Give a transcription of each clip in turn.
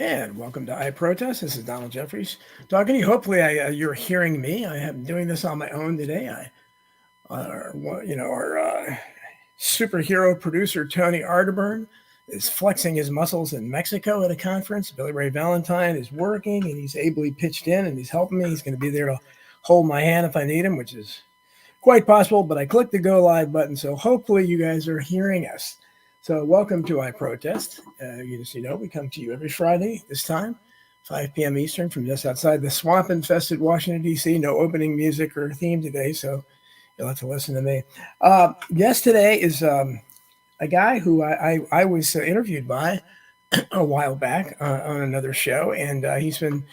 And welcome to I Protest. This is Don Jeffries talking to you. Hopefully, you're hearing me. I am doing this on my own today. Our superhero producer Tony Arterburn is flexing his muscles in Mexico at a conference. Billy Ray Valentine is working, and he's ably pitched in, and he's helping me. He's going to be there to hold my hand if I need him, which is quite possible. But I clicked the go live button, so hopefully you guys are hearing us. So welcome to I Protest. We come to you every Friday this time, 5 p.m. Eastern, from just outside the swamp-infested Washington, D.C. No opening music or theme today, so you'll have to listen to me. Guest today is a guy who I was interviewed by a while back on another show, and he's been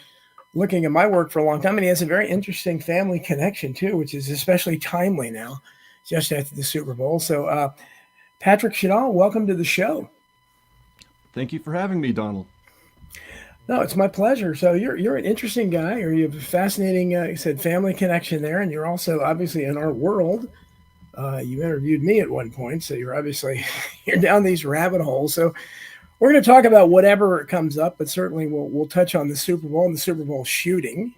looking at my work for a long time, and he has a very interesting family connection, too, which is especially timely now, just after the Super Bowl. So, Patrick Shadal, welcome to the show. Thank you for having me, Donald. No, it's my pleasure. So you're an interesting guy, or you have a fascinating, you said, family connection there, and you're also obviously in our world. You interviewed me at one point, so you're obviously you're down these rabbit holes. So we're going to talk about whatever comes up, but certainly we'll touch on the Super Bowl and the Super Bowl shooting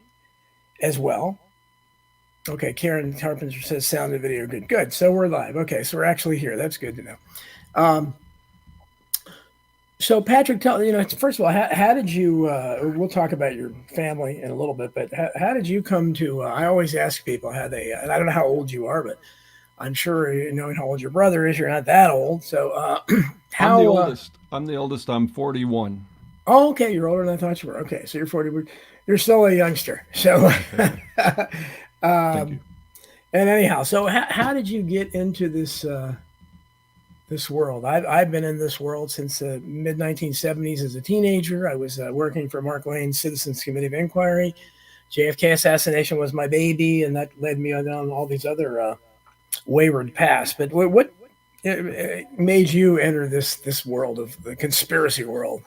as well. Okay, Karen Carpenter says sound and video good. Good. So we're live. Okay, so we're actually here. That's good to know. So Patrick, first of all, how did you? We'll talk about your family in a little bit, but how did you come to? I always ask people how they, and I don't know how old you are, but I'm sure you know how old your brother is. You're not that old, so how? I'm the oldest. I'm the oldest. I'm 41. Oh, okay, you're older than I thought you were. Okay, so you're 40. You're still a youngster. So. Thank you. And anyhow, so how did you get into this world? I've been in this world since the mid 1970s as a teenager. I was working for Mark Lane's Citizens Committee of Inquiry. JFK assassination was my baby, and that led me down all these other wayward paths. But what made you enter this world of the conspiracy world?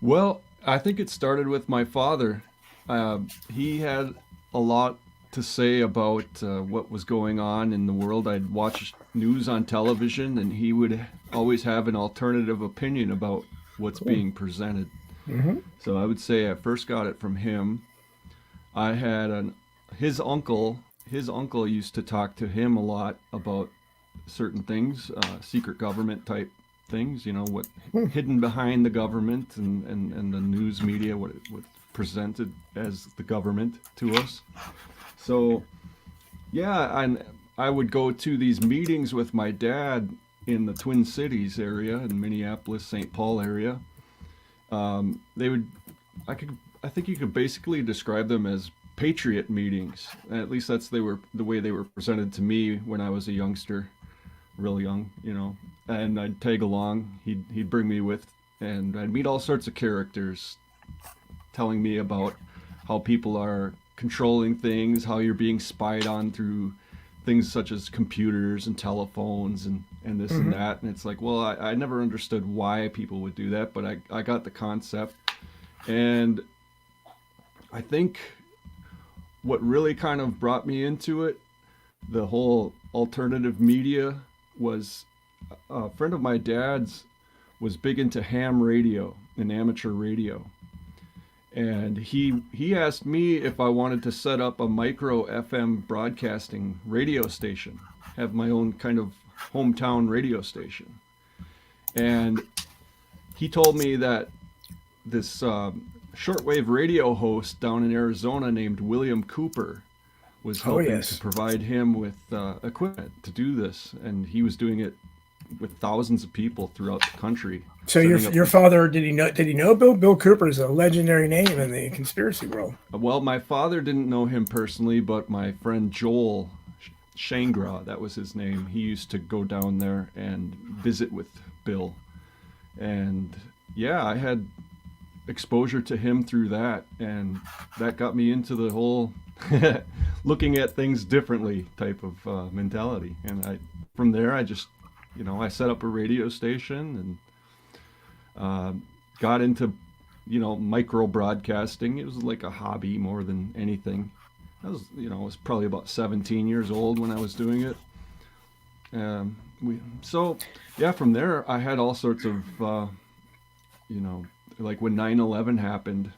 Well, I think it started with my father. He had a lot to say about what was going on in the world. I'd watch news on television, and he would always have an alternative opinion about what's being presented. Mm-hmm. So I would say I first got it from him. I had his uncle. His uncle used to talk to him a lot about certain things, secret government type things. You know, what hidden behind the government and the news media, what presented as the government to us. So, yeah, I would go to these meetings with my dad in the Twin Cities area, in Minneapolis, St. Paul area. I think you could basically describe them as patriot meetings. At least that's the way they were presented to me when I was a youngster, real young, you know. And I'd tag along. He'd bring me with, and I'd meet all sorts of characters, telling me about how people are controlling things, how you're being spied on through things such as computers and telephones and this and that. And it's like, well, I never understood why people would do that, but I got the concept. And I think what really kind of brought me into it, the whole alternative media, was a friend of my dad's was big into ham radio and amateur radio. And he asked me if I wanted to set up a micro FM broadcasting radio station, have my own kind of hometown radio station. And he told me that this shortwave radio host down in Arizona named William Cooper was helping to provide him with equipment to do this. And he was doing it with thousands of people throughout the country. So your father, did he know Bill? Bill Cooper is a legendary name in the conspiracy world. Well, my father didn't know him personally, but my friend Joel Shangra, that was his name, he used to go down there and visit with Bill. And yeah, I had exposure to him through that, and that got me into the whole looking at things differently type of mentality. And from there I just, I set up a radio station and got into, micro broadcasting. It was like a hobby more than anything. I was probably about 17 years old when I was doing it. From there I had all sorts of, like when 9/11 happened,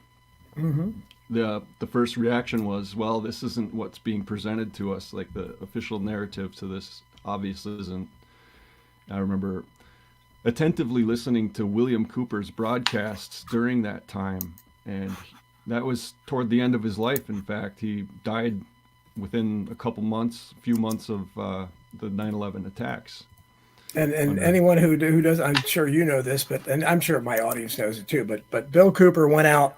Hmm. the first reaction was, well, this isn't what's being presented to us. Like the official narrative to this obviously isn't. I remember attentively listening to William Cooper's broadcasts during that time, and that was toward the end of his life. In fact, he died within a few months of the 9/11 attacks. And Under anyone who does, I'm sure you know this, but and I'm sure my audience knows it too. But Bill Cooper went out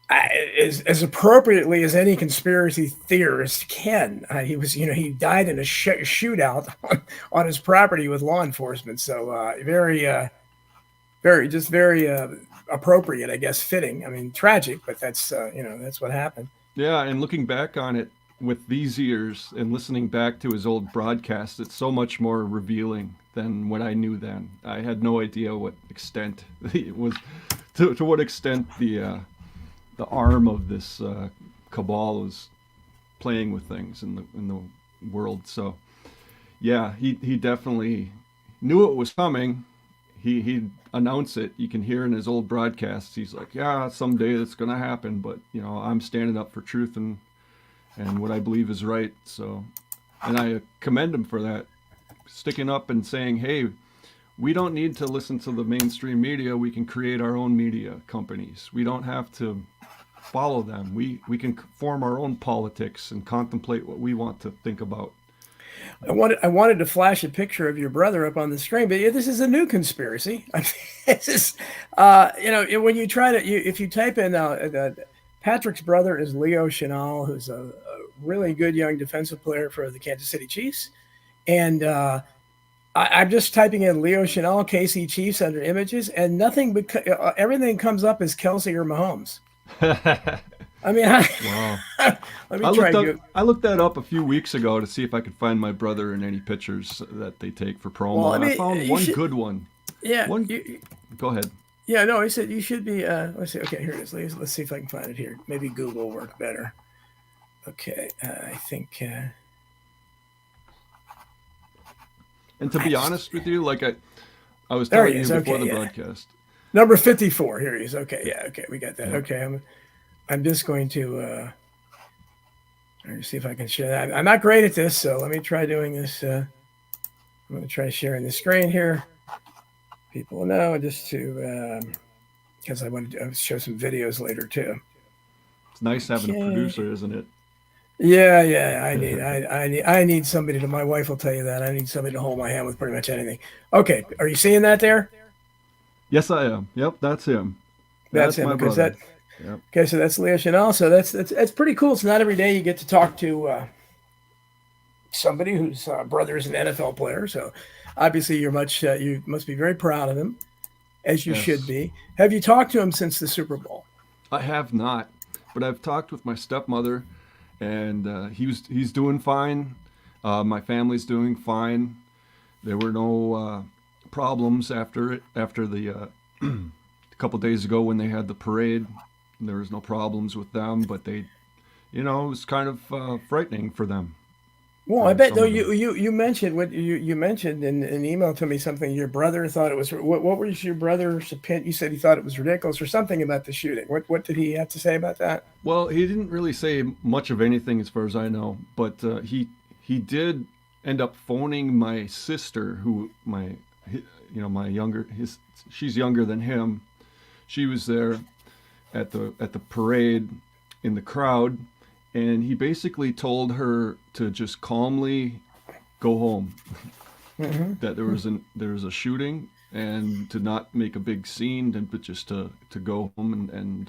as appropriately as any conspiracy theorist can. He was, he died in a shootout on his property with law enforcement. So very appropriate, I guess, fitting. I mean, tragic, but that's what happened. Yeah, and looking back on it with these years and listening back to his old broadcasts, it's so much more revealing than what I knew then. I had no idea what extent it was, to what extent the arm of this cabal was playing with things in the world. So yeah, he definitely knew it was coming. He'd announce it. You can hear in his old broadcasts. He's like, yeah, someday it's gonna happen, but I'm standing up for truth and what I believe is right. So, and I commend him for that, sticking up and saying, hey, we don't need to listen to the mainstream media. We can create our own media companies. We don't have to follow them. We can form our own politics and contemplate what we want to think about. I wanted to flash a picture of your brother up on the screen, but yeah, this is a new conspiracy. I mean, this is, when you try to, if you type in Patrick's brother is Leo Chenal, who's a really good young defensive player for the Kansas City Chiefs, and I'm just typing in Leo Chenal, KC Chiefs under images, and nothing, everything comes up as Kelsey or Mahomes. I mean, Wow. let me try. I looked that up a few weeks ago to see if I could find my brother in any pictures that they take for promo. Well, I And I mean, found one good one. yeah, One. Go ahead. yeah. No, he said you should be. Let's see. Okay, here it is. Let's see if I can find it here. Maybe Google will work better. Okay, I think. And to I be just honest with you, like I was There he telling you is. before Okay, the yeah. broadcast. Number 54. Here he is. Okay, yeah. Okay, we got that. Yep. Okay, I'm just going to see if I can share that. I'm not great at this, so let me try doing this. I'm going to try sharing the screen here. People know just to because I want to show some videos later too. It's nice having a Okay. producer, isn't it? Yeah, yeah. I need somebody to. My wife will tell you that. I need somebody to hold my hand with pretty much anything. Okay, are you seeing that there? Yes, I am. Yep, that's him. That's That's him. my Okay, brother. Yep. so that's Leo Chanel. So that's pretty cool. It's not every day you get to talk to somebody whose brother is an NFL player. So obviously you must be very proud of him, as you should Yes. be. Have you talked to him since the Super Bowl? I have not, but I've talked with my stepmother, and he's doing fine. My family's doing fine. There were no problems after the a couple days ago when they had the parade. There was no problems with them, but it was kind of frightening for them, Well, I for bet some though of them. you mentioned what you mentioned in an email to me something your brother thought it was what was your brother's opinion? You said he thought it was ridiculous or something about the shooting. What did he have to say about that? Well, he didn't really say much of anything as far as I know, but he did end up phoning my sister, who my younger his she's younger than him. She was there at the parade in the crowd, and he basically told her to just calmly go home. Hmm. That there was a shooting, and to not make a big scene, but just to go home and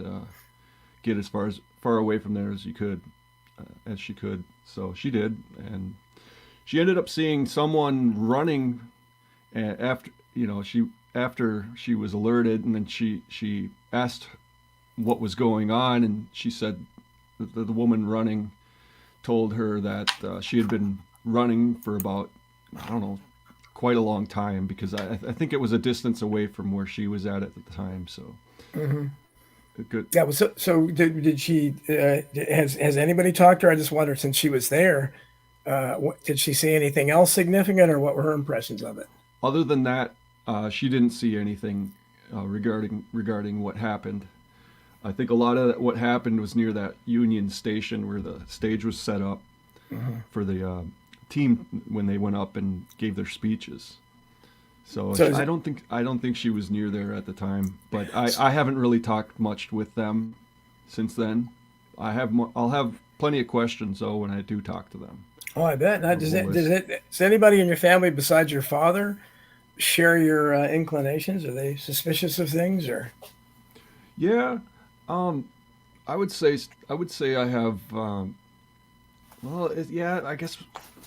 get as far away from there as she could. So she did, and she ended up seeing someone running after after she was alerted, and then she asked what was going on, and she said the woman running told her that she had been running for about, I don't know, quite a long time, because I think it was a distance away from where she was at the time. So Hmm. good. Yeah. Well, so did she has anybody talked to her? I just wondered since she was there. Did she see anything else significant, or what were her impressions of it? Other than that, she didn't see anything regarding what happened. I think a lot of what happened was near that Union Station where the stage was set up Mhm. for the team when they went up and gave their speeches. So So is I don't think she was near there at the time, but I haven't really talked much with them since then. I'll have plenty of questions though when I do talk to them. Oh, I bet. Now, A whole list. does anybody in your family besides your father share your inclinations? Are they suspicious of things, or? Yeah, um, I would say I have. Yeah, I guess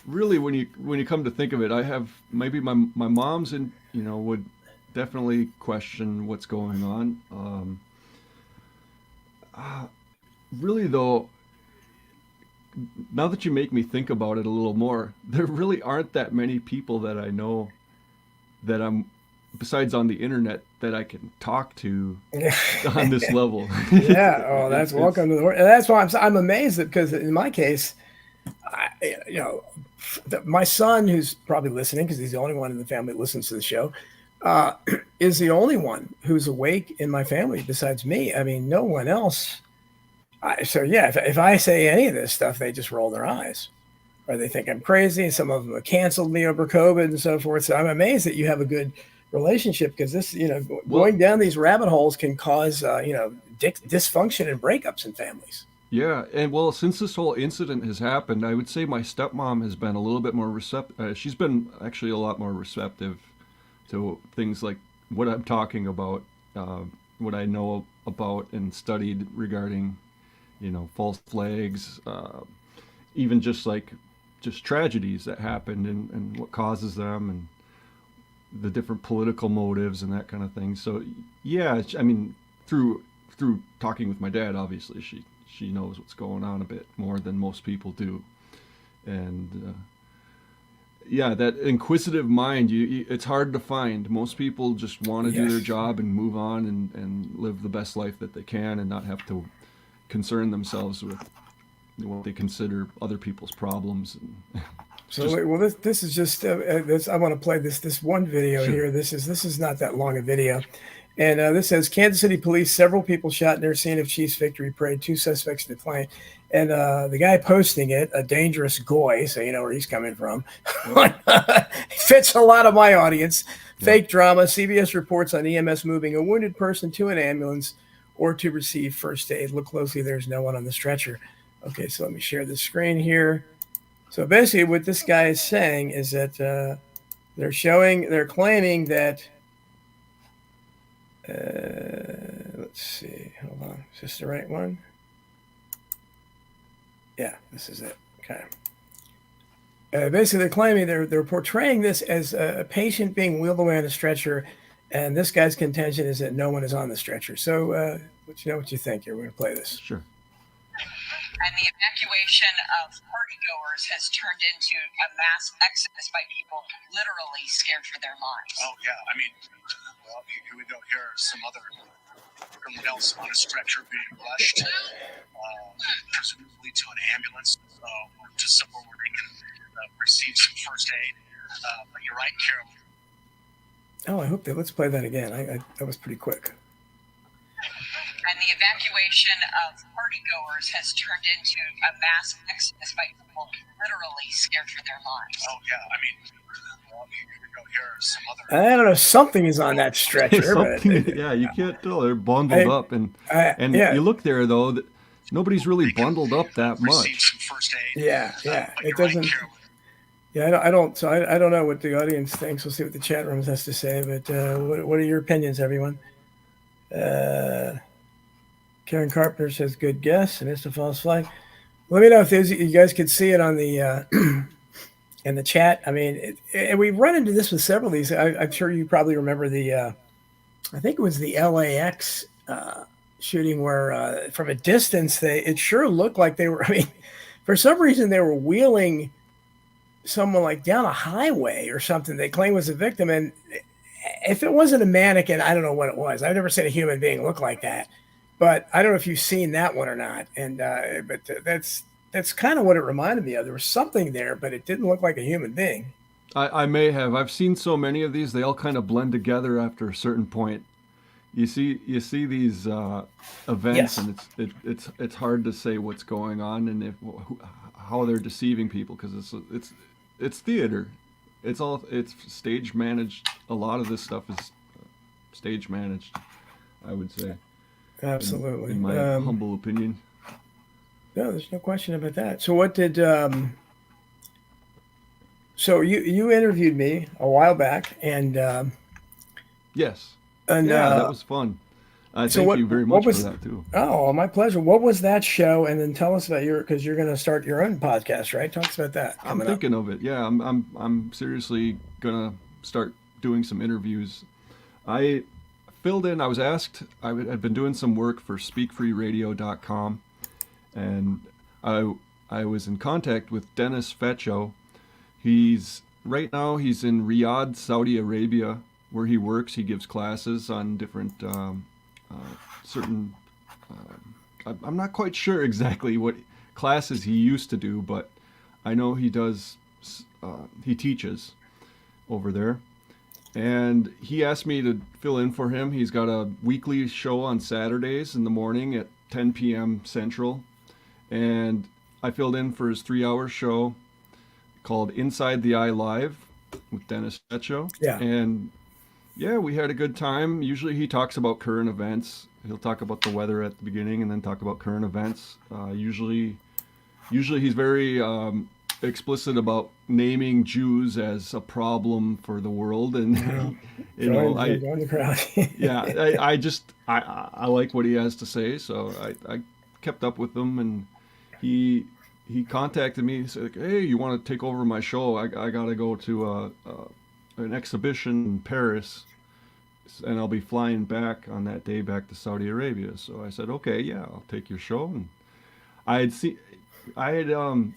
really when you come to think of it, I have maybe my mom's in would definitely question what's going on. Uh, Really though, now that you make me think about it a little more, there really aren't that many people that I know that I'm besides on the internet that I can talk to on this level. Yeah. Oh, that's It's welcome to the world. And that's why I'm amazed that because in my case, you know, my son, who's probably listening because he's the only one in the family that listens to the show, uh, is the only one who's awake in my family besides me. I mean, no one else. So yeah, if I say any of this stuff, they just roll their eyes or they think I'm crazy. Some of them have canceled me over COVID and so forth. So I'm amazed that you have a good relationship because this, well, going down these rabbit holes can cause, dysfunction and breakups in families. yeah, and well, since this whole incident has happened, I would say my stepmom has been a little bit more receptive. She's been actually a lot more receptive to things like what I'm talking about, uh, what I know about and studied regarding, false flags, even just tragedies that happened and what causes them and the different political motives and that kind of thing. So yeah, I mean, through talking with my dad, obviously she knows what's going on a bit more than most people do, and yeah, that inquisitive mind, it's hard to find. Most people just want to do their Yes. job and move on and live the best life that they can and not have to concern themselves with what they consider other people's problems. And it's So just well, this is just this. I want to play this one video sure. here. This is not that long a video, and this says Kansas City police, several people shot near scene of Chiefs victory parade. Two suspects declined, and the guy posting it, a dangerous goy, so you know where he's coming from. Yep. Fits a lot of my audience. Yep. Fake drama. CBS reports on EMS moving a wounded person to an ambulance or to receive first aid. Look closely. There's no one on the stretcher. Okay, so let me share the screen here. So basically, what this guy is saying is that they're claiming that. Let's see, hold on, is this the right one? Yeah, this is it. Okay. Basically, they're claiming they're portraying this as a patient being wheeled away on a stretcher, and this guy's contention is that no one is on the stretcher. So, let you know what you think here. We're gonna play this. Sure. And the evacuation of partygoers has turned into a mass exodus by people literally scared for their lives. Oh yeah, I mean, well, here we go. Here are some other criminals on a stretcher being rushed, presumably to an ambulance, or to somewhere where they can receive some first aid. But you're right, Carol. Oh, I hope that. Let's play that again. That was pretty quick. And the evacuation of partygoers has turned into a mass exodus by people literally scared for their lives. Oh yeah, I mean, well, here we go. Here are some other. I don't know. Something is on that stretcher, but Something, yeah, you can't tell. They're bundled up, and yeah, you look there though. Nobody's really bundled up that Receive much. some first aid. yeah. But It you're right, doesn't. Carol. Yeah, I don't. So I don't know what the audience thinks. We'll see what the chat rooms has to say. But what are your opinions, everyone? Karen Carpenter says, "Good guess," and it's a false flag. Let me know if you guys could see it on the in the chat. I mean, and we've run into this with several of these. I'm sure you probably remember the. I think it was the LAX shooting where, from a distance, it sure looked like they were. I mean, for some reason, they were wheeling someone like down a highway or something. They claim was a victim, and if it wasn't a mannequin, I don't know what it was. I've never seen a human being look like that. But I don't know if you've seen that one or not. And but that's kind of what it reminded me of. There was something there, but it didn't look like a human being. I may have. I've seen so many of these. They all kind of blend together after a certain point. you see these events, Yes, and it's hard to say what's going on and how they're deceiving people, because it's theater. It's stage managed. A lot of this stuff is stage managed, I would say, absolutely. in my humble opinion. No, there's no question about that. So what did so you interviewed me a while back, Yes, and yeah, that was fun. I so thank you very what much for was that too. oh, my pleasure. What was that show? And then tell us about your, because you're going to start your own podcast, right? Talk us about that I'm coming up. thinking of it. Yeah, I'm seriously gonna start doing some interviews. I filled in. I was asked. I'd been doing some work for SpeakFreeRadio.com, and I was in contact with Dennis Fecho. He's right now he's in Riyadh, Saudi Arabia, where he works. He gives classes on different certain. I'm not quite sure exactly what classes he used to do, but I know he does. He teaches over there, and he asked me to fill in for him. He's got a weekly show on Saturdays in the morning at 10 p.m. Central, and I filled in for his 3-hour show called Inside the Eye Live with Dennis Fecho. Yeah. And yeah, we had a good time. Usually he talks about current events. He'll talk about the weather at the beginning and then talk about current events. Usually he's very explicit about naming Jews as a problem for the world, and Join the crowd. yeah, I like what he has to say, so I kept up with him, and he contacted me. He said, like, "Hey, you want to take over my show? I gotta go to an exhibition in Paris, and I'll be flying back on that day back to Saudi Arabia." So I said, "Okay, yeah, I'll take your show." And I had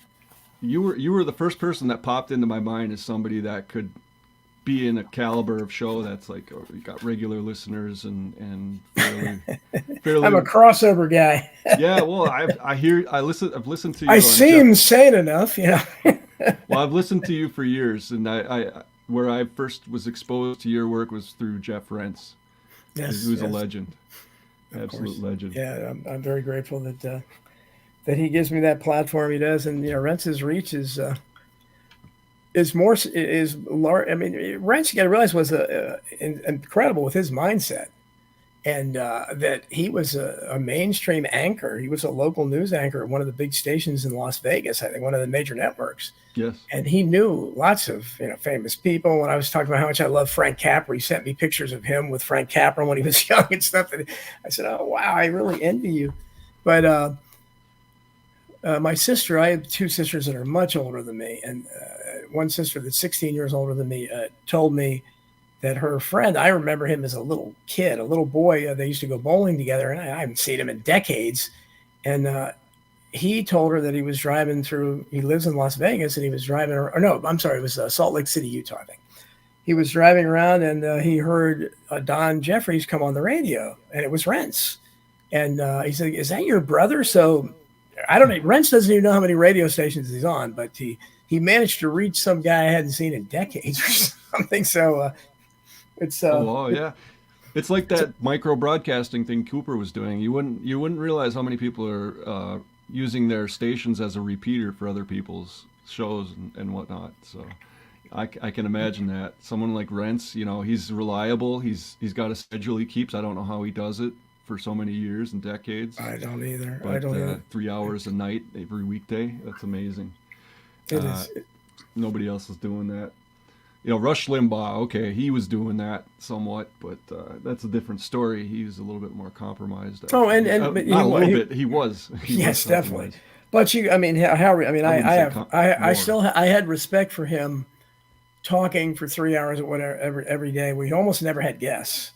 you were the first person that popped into my mind as somebody that could be in a caliber of show that's like, oh, you got regular listeners and fairly. I'm a crossover guy. Yeah, well, I've listened to you. I On seem sane enough, Well, I've listened to you for years, and I where I first was exposed to your work was through Jeff Rentz. Yes, Who's a yes, legend, of absolute course. legend. Yeah, I'm very grateful that he gives me that platform. He does, and Rentz's reach is more is large. I mean, Rentz, you got to realize, was incredible with his mindset, and that he was a mainstream anchor. He was a local news anchor at one of the big stations in Las Vegas, I think one of the major networks. Yes. And he knew lots of famous people. When I was talking about how much I love Frank Capra, he sent me pictures of him with Frank Capra when he was young and stuff. And I said, "Oh wow, I really envy you." But my sister, I have two sisters that are much older than me, and one sister that's 16 years older than me told me that her friend, I remember him as a little kid, a little boy. They used to go bowling together, and I haven't seen him in decades. And he told her that he was driving through. He lives in Las Vegas, and he was driving. Or no, I'm sorry, it was Salt Lake City, Utah, I think. He was driving around, and he heard Don Jeffries come on the radio, and it was Rentz. And he said, "Is that your brother?" So I don't know. Rentz doesn't even know how many radio stations he's on, but he managed to reach some guy I hadn't seen in decades or something. So it's Oh, yeah. It's like that micro broadcasting thing Cooper was doing. You wouldn't realize how many people are using their stations as a repeater for other people's shows and whatnot. So I can imagine that someone like Rentz, he's reliable. He's got a schedule he keeps. I don't know how he does it for so many years and decades. I don't either. But I don't either. 3 hours a night every weekday, that's amazing. It is. Nobody else is doing that. Rush Limbaugh, okay, he was doing that somewhat, but that's a different story. He was a little bit more compromised. Oh, and not a little bit. He was. Yes, definitely. But I mean, Howard. I mean, I had respect for him talking for 3 hours or whatever every day. We almost never had guests.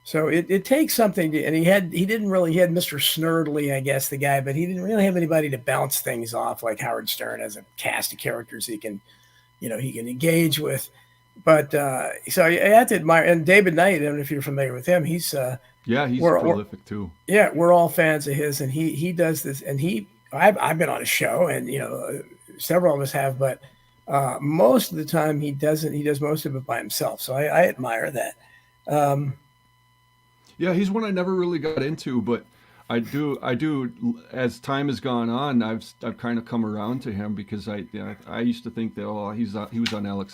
So it takes something to, and he had Mr. Snerdley, I guess, the guy, but he didn't really have anybody to bounce things off like Howard Stern has a cast of characters he can engage with. But so I have to admire, and David Knight, I don't know if you're familiar with him. He's prolific too. Yeah, we're all fans of his, and he does this, and I've been on a show, and several of us have, but most of the time he doesn't. He does most of it by himself. So I admire that. Yeah, he's one I never really got into, but I do. As time has gone on, I've kind of come around to him because I used to think that he was on Alex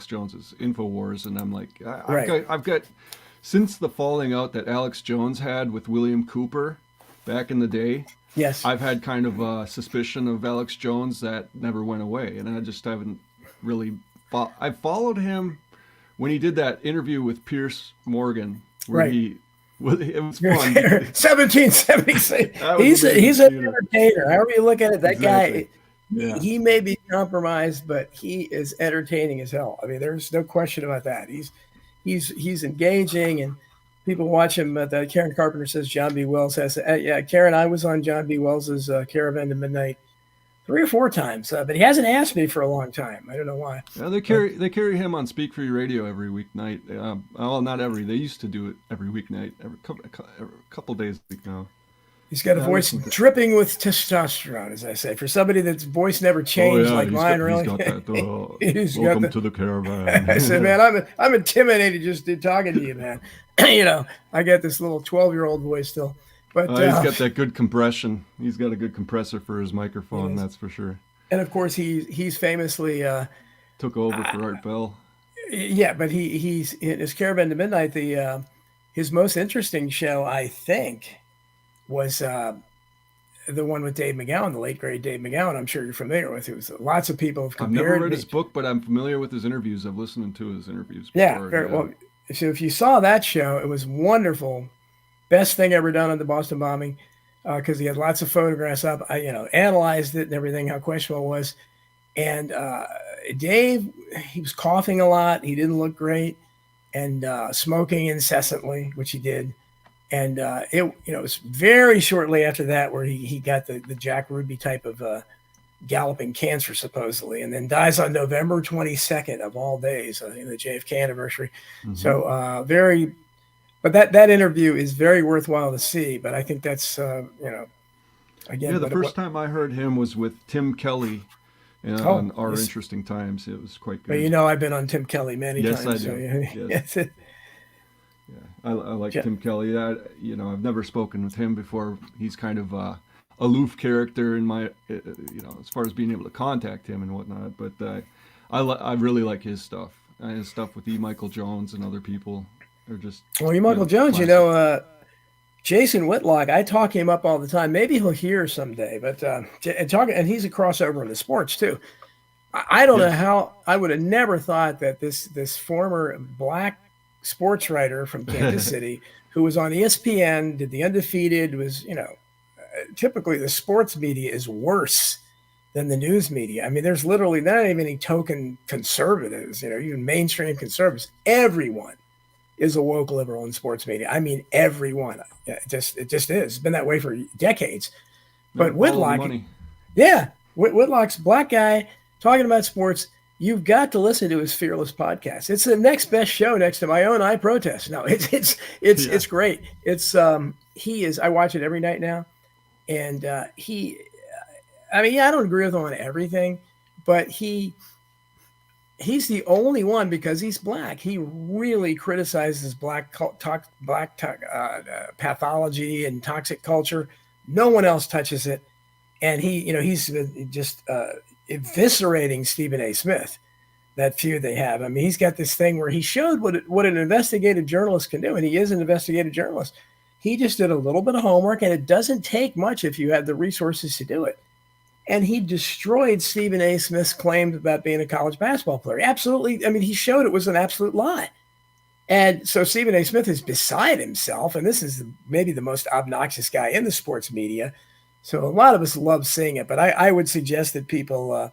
Jones's Infowars, and I'm like Right. I've got since the falling out that Alex Jones had with William Cooper back in the day. Yes. I've had kind of a suspicion of Alex Jones that never went away, and I just haven't really. I followed him when he did that interview with Pierce Morgan, where Right. it was fun. 1776. That was He's amazing he's an seeing it. entertainer. However you look at it, that Exactly. guy, Yeah. he may be compromised, but he is entertaining as hell. I mean, there's no question about that. He's engaging, and people watch him. But Karen Carpenter says John B. Wells has. Yeah, Karen, I was on John B. Wells's Caravan to Midnight 3 or 4 times, but he hasn't asked me for a long time. I don't know why. Yeah, they carry him on Speak Free Radio every weeknight. Well, not every. They used to do it every weeknight, every couple days a week now. He's got a Yeah, voice dripping with testosterone, as I say. For somebody that's voice never changed like he's mine, got, really. He's got that. He's got Welcome the- to the caravan. I said, man, I'm intimidated just talking to you, man. I got this little 12-year-old voice still. But He's got that good compression. He's got a good compressor for his microphone, Yes. that's for sure. and of course he's famously Took over for Art Bell. yeah, but he's in his Caravan to Midnight. The his most interesting show, I think, was the one with Dave McGowan, the late great Dave McGowan. I'm sure you're familiar with. It was lots of people have I've compared. never read me- his book, but I'm familiar with his interviews. I've listened to his interviews Yeah, before. very well. So if you saw that show, it was wonderful. Best thing ever done on the Boston bombing, because he had lots of photographs up. I analyzed it and everything, how questionable it was. And Dave, he was coughing a lot. He didn't look great, and smoking incessantly, which he did. And it was very shortly after that where he got the Jack Ruby type of galloping cancer supposedly, and then dies on November 22nd of all days, the JFK anniversary. Mhm. So but that interview is very worthwhile to see. But I think that's again. Yeah, the first time I heard him was with Tim Kelly on Our yes. Interesting Times. It was quite But good. I've been on Tim Kelly many Yes, times. I do. So, Yes. yes. I like Yeah. Tim Kelly. I've never spoken with him before. He's kind of aloof character in my, as far as being able to contact him and whatnot. But I really like his stuff. His stuff with E. Michael Jones and other people are just. Well, Michael Jones, classic. Jason Whitlock, I talk him up all the time. Maybe he'll hear someday, but and he's a crossover in the sports too. I don't know Yes. how I would have never thought that this former black sports writer from Kansas City, who was on ESPN, did the Undefeated, was typically the sports media is worse than the news media. I mean, there's literally not even any token conservatives, even mainstream conservatives. Everyone is a woke liberal in sports media. I mean, everyone. It just is. It's been that way for decades. But Follow the Whitlock, money. yeah, Whitlock's a black guy talking about sports. You've got to listen to his Fearless podcast. It's the next best show next to my own I Protest. No, it's great. It's he is. I watch it every night now, and I don't agree with him on everything, but he's the only one, because he's black. He really criticizes black pathology and toxic culture. No one else touches it, and he's just eviscerating Stephen A. Smith. That feud they have. I mean, he's got this thing where he showed what an investigative journalist can do, and he is an investigative journalist. He just did a little bit of homework, and it doesn't take much if you have the resources to do it. And he destroyed Stephen A. Smith's claims about being a college basketball player. Absolutely. I mean, he showed it was an absolute lie. And so Stephen A. Smith is beside himself, and this is maybe the most obnoxious guy in the sports media. So a lot of us love seeing it, but I would suggest that people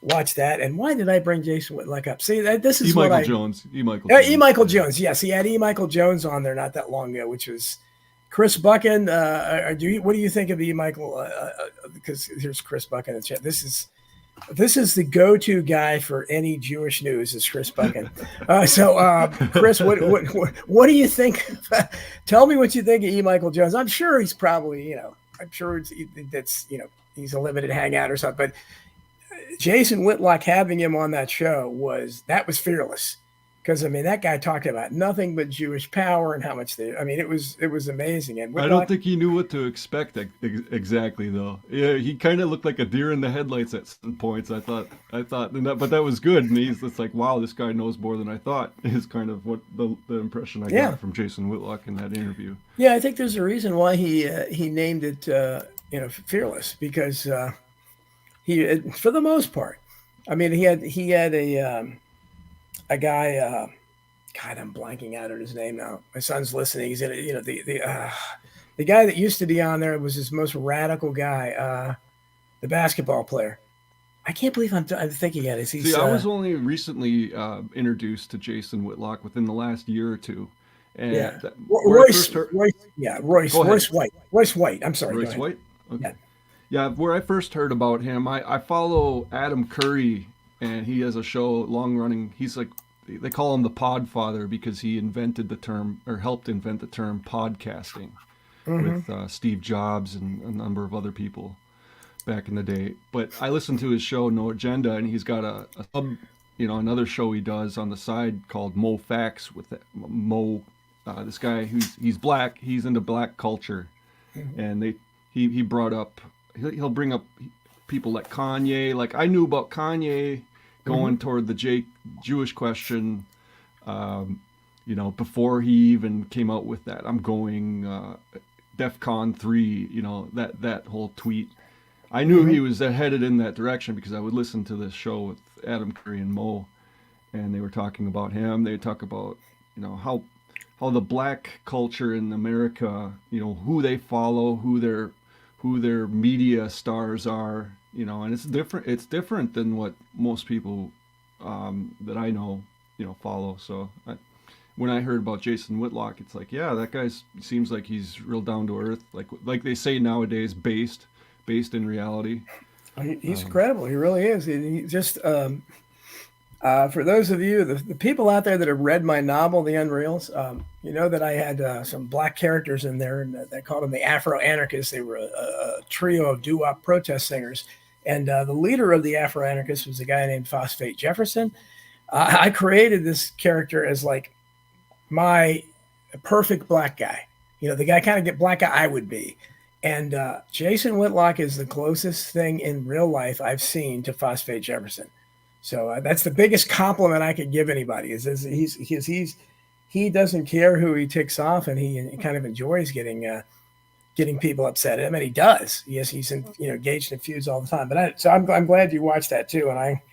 watch that. And why did I bring Jason Whitlock up? See, this is E. what Michael Jones. E. Michael E. Jones. Michael Jones. Yes, he had E. Michael Jones on there not that long ago, which was Chris Buchan. What do you think of E. Michael? Because here's Chris Buchan in the chat. This is the go-to guy for any Jewish news. Is Chris Buchan. Chris, what do you think? Tell me what you think of E. Michael Jones. I'm sure he's probably he's a limited hangout or something, but Jason Whitlock having him on that show was fearless. because I mean that guy talked about nothing but Jewish power and how much they. I mean, it was amazing. And I don't Whitlock, think he knew what to expect exactly though. Yeah, he kind of looked like a deer in the headlights at some points. But that was good. And it's like, wow, this guy knows more than I thought. Is kind of what the impression I yeah, got from Jason Whitlock in that interview. yeah, I think there's a reason why he named it Fearless because for the most part, I mean he had a guy. God, I'm blanking out on his name now. My son's listening. He's in it. The guy that used to be on there was this most radical guy, the basketball player. I can't believe I'm thinking of it. See, I was only recently introduced to Jason Whitlock within the last year or two, and yeah, where I first heard. Go ahead. Royce White. I'm sorry, Royce White. Okay. Yeah. Yeah, where I first heard about him, I follow Adam Curry, and he has a show, long running. He's like, they call him the Podfather because he invented the term, or helped invent the term podcasting with Steve Jobs and a number of other people back in the day. But I listened to his show, No Agenda, and he's got a sub, another show he does on the side called Mo Facts with Mo. This guy he's black, he's into black culture, and he brought up, he'll bring up people like Kanye. Like I knew about Kanye going toward the Jewish question, before he even came out with that. I'm going DEFCON 3, that whole tweet. I knew he was headed in that direction because I would listen to this show with Adam Curry and Mo, and they were talking about him. They talk about, how the black culture in America, who they follow, who their media stars are, and it's different. It's different than what most people that I know, follow. So when I heard about Jason Whitlock, it's like, yeah, that guy seems like he's real down to earth, like they say nowadays, based in reality. He's incredible. He really is. He just for those of you, the people out there that have read my novel, The Unreals, you know that I had some black characters in there, and they called them the Afro-Anarchists. They were a trio of doo-wop protest singers. And the leader of the Afro-Anarchists was a guy named Phosphate Jefferson. I created this character as like my perfect black guy. The guy kind of get black guy I would be. And Jason Whitlock is the closest thing in real life I've seen to Phosphate Jefferson. So that's the biggest compliment I could give anybody. Is he doesn't care who he ticks off, and he kind of enjoys getting people upset at him, and he does. Yes, he's engaged in feuds all the time. But I'm glad you watched that too, and I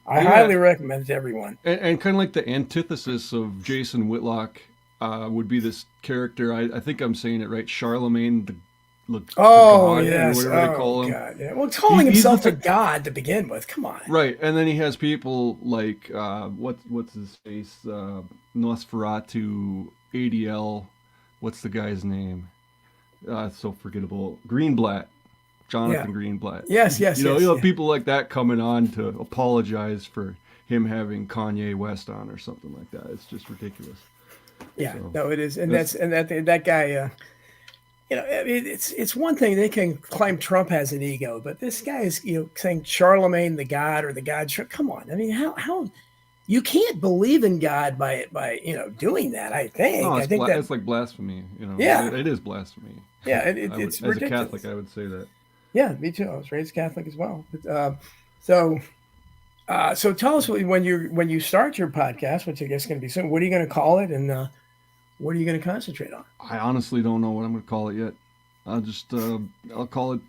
highly recommend it to everyone. And kind of like the antithesis of Jason Whitlock would be this character. I think I'm saying it right, Charlemagne the God, yes, or whatever they call him. God, yeah. Well, calling himself a god to begin with, come on. Right, and then he has people like what's his face, Nosferatu, ADL. What's the guy's name? It's so forgettable. Greenblatt, Jonathan Greenblatt. Yes. You'll have people like that coming on to apologize for him having Kanye West on or something like that. It's just ridiculous. Yeah, so, no, it is, and that guy. It's one thing they can claim Trump has an ego, but this guy is saying Charlemagne the God or the God. Come on, I mean, how you can't believe in God by doing that. I think. No, I think it's like blasphemy. Yeah, it is blasphemy. Yeah, it's as ridiculous. a Catholic, I would say that. Yeah, me too. I was raised Catholic as well. But, so tell us when you start your podcast, which I guess is going to be soon. What are you going to call it, and what are you going to concentrate on? I honestly don't know what I'm going to call it yet. I'll just I'll call it.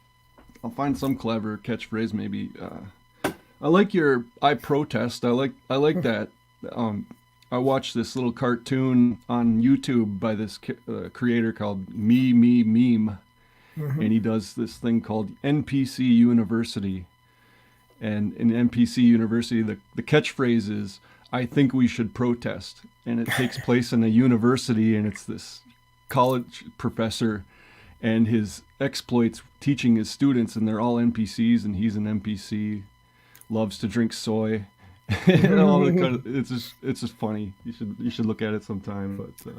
I'll find some clever catchphrase maybe. I like your I protest. I like that. I watched this little cartoon on YouTube by this creator called Me Meme, and he does this thing called NPC University. And in NPC University, the catchphrase is, I think we should protest. And it takes place in a university, and it's this college professor and his exploits teaching his students, and they're all NPCs, and he's an NPC, loves to drink soy. And all that kind of, it's just funny. You should look at it sometime. But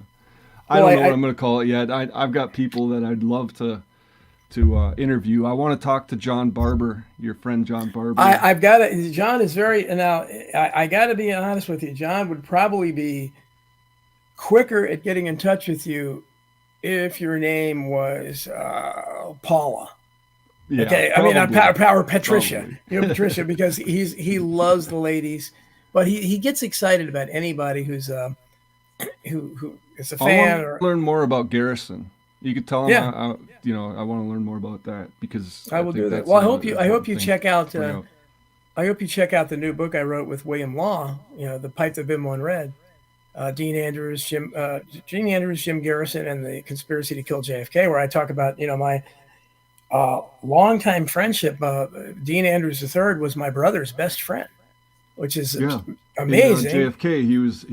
I don't know what I'm going to call it yet. I've got people that I'd love to to interview. I want to talk to John Barber, your friend John Barber. I've got to. John is very now. I got to be honest with you. John would probably be quicker at getting in touch with you if your name was Paula. Yeah, Okay, I mean, Power Patricia. Probably. You know, Patricia, because he loves the ladies, but he gets excited about anybody who's who is a I fan want or to learn more about Garrison. You could tell him, yeah. I want to learn more about that because I will think do that. that's Well, an I hope important you thing check out. to bring out. I hope you check out the new book I wrote with William Law. You know, The Pipe That Been One Read. Dean Andrews, Jim Garrison, and the conspiracy to kill JFK, where I talk about my longtime friendship. Dean Andrews III was my brother's best friend, which is Yeah, in amazing. JFK, he was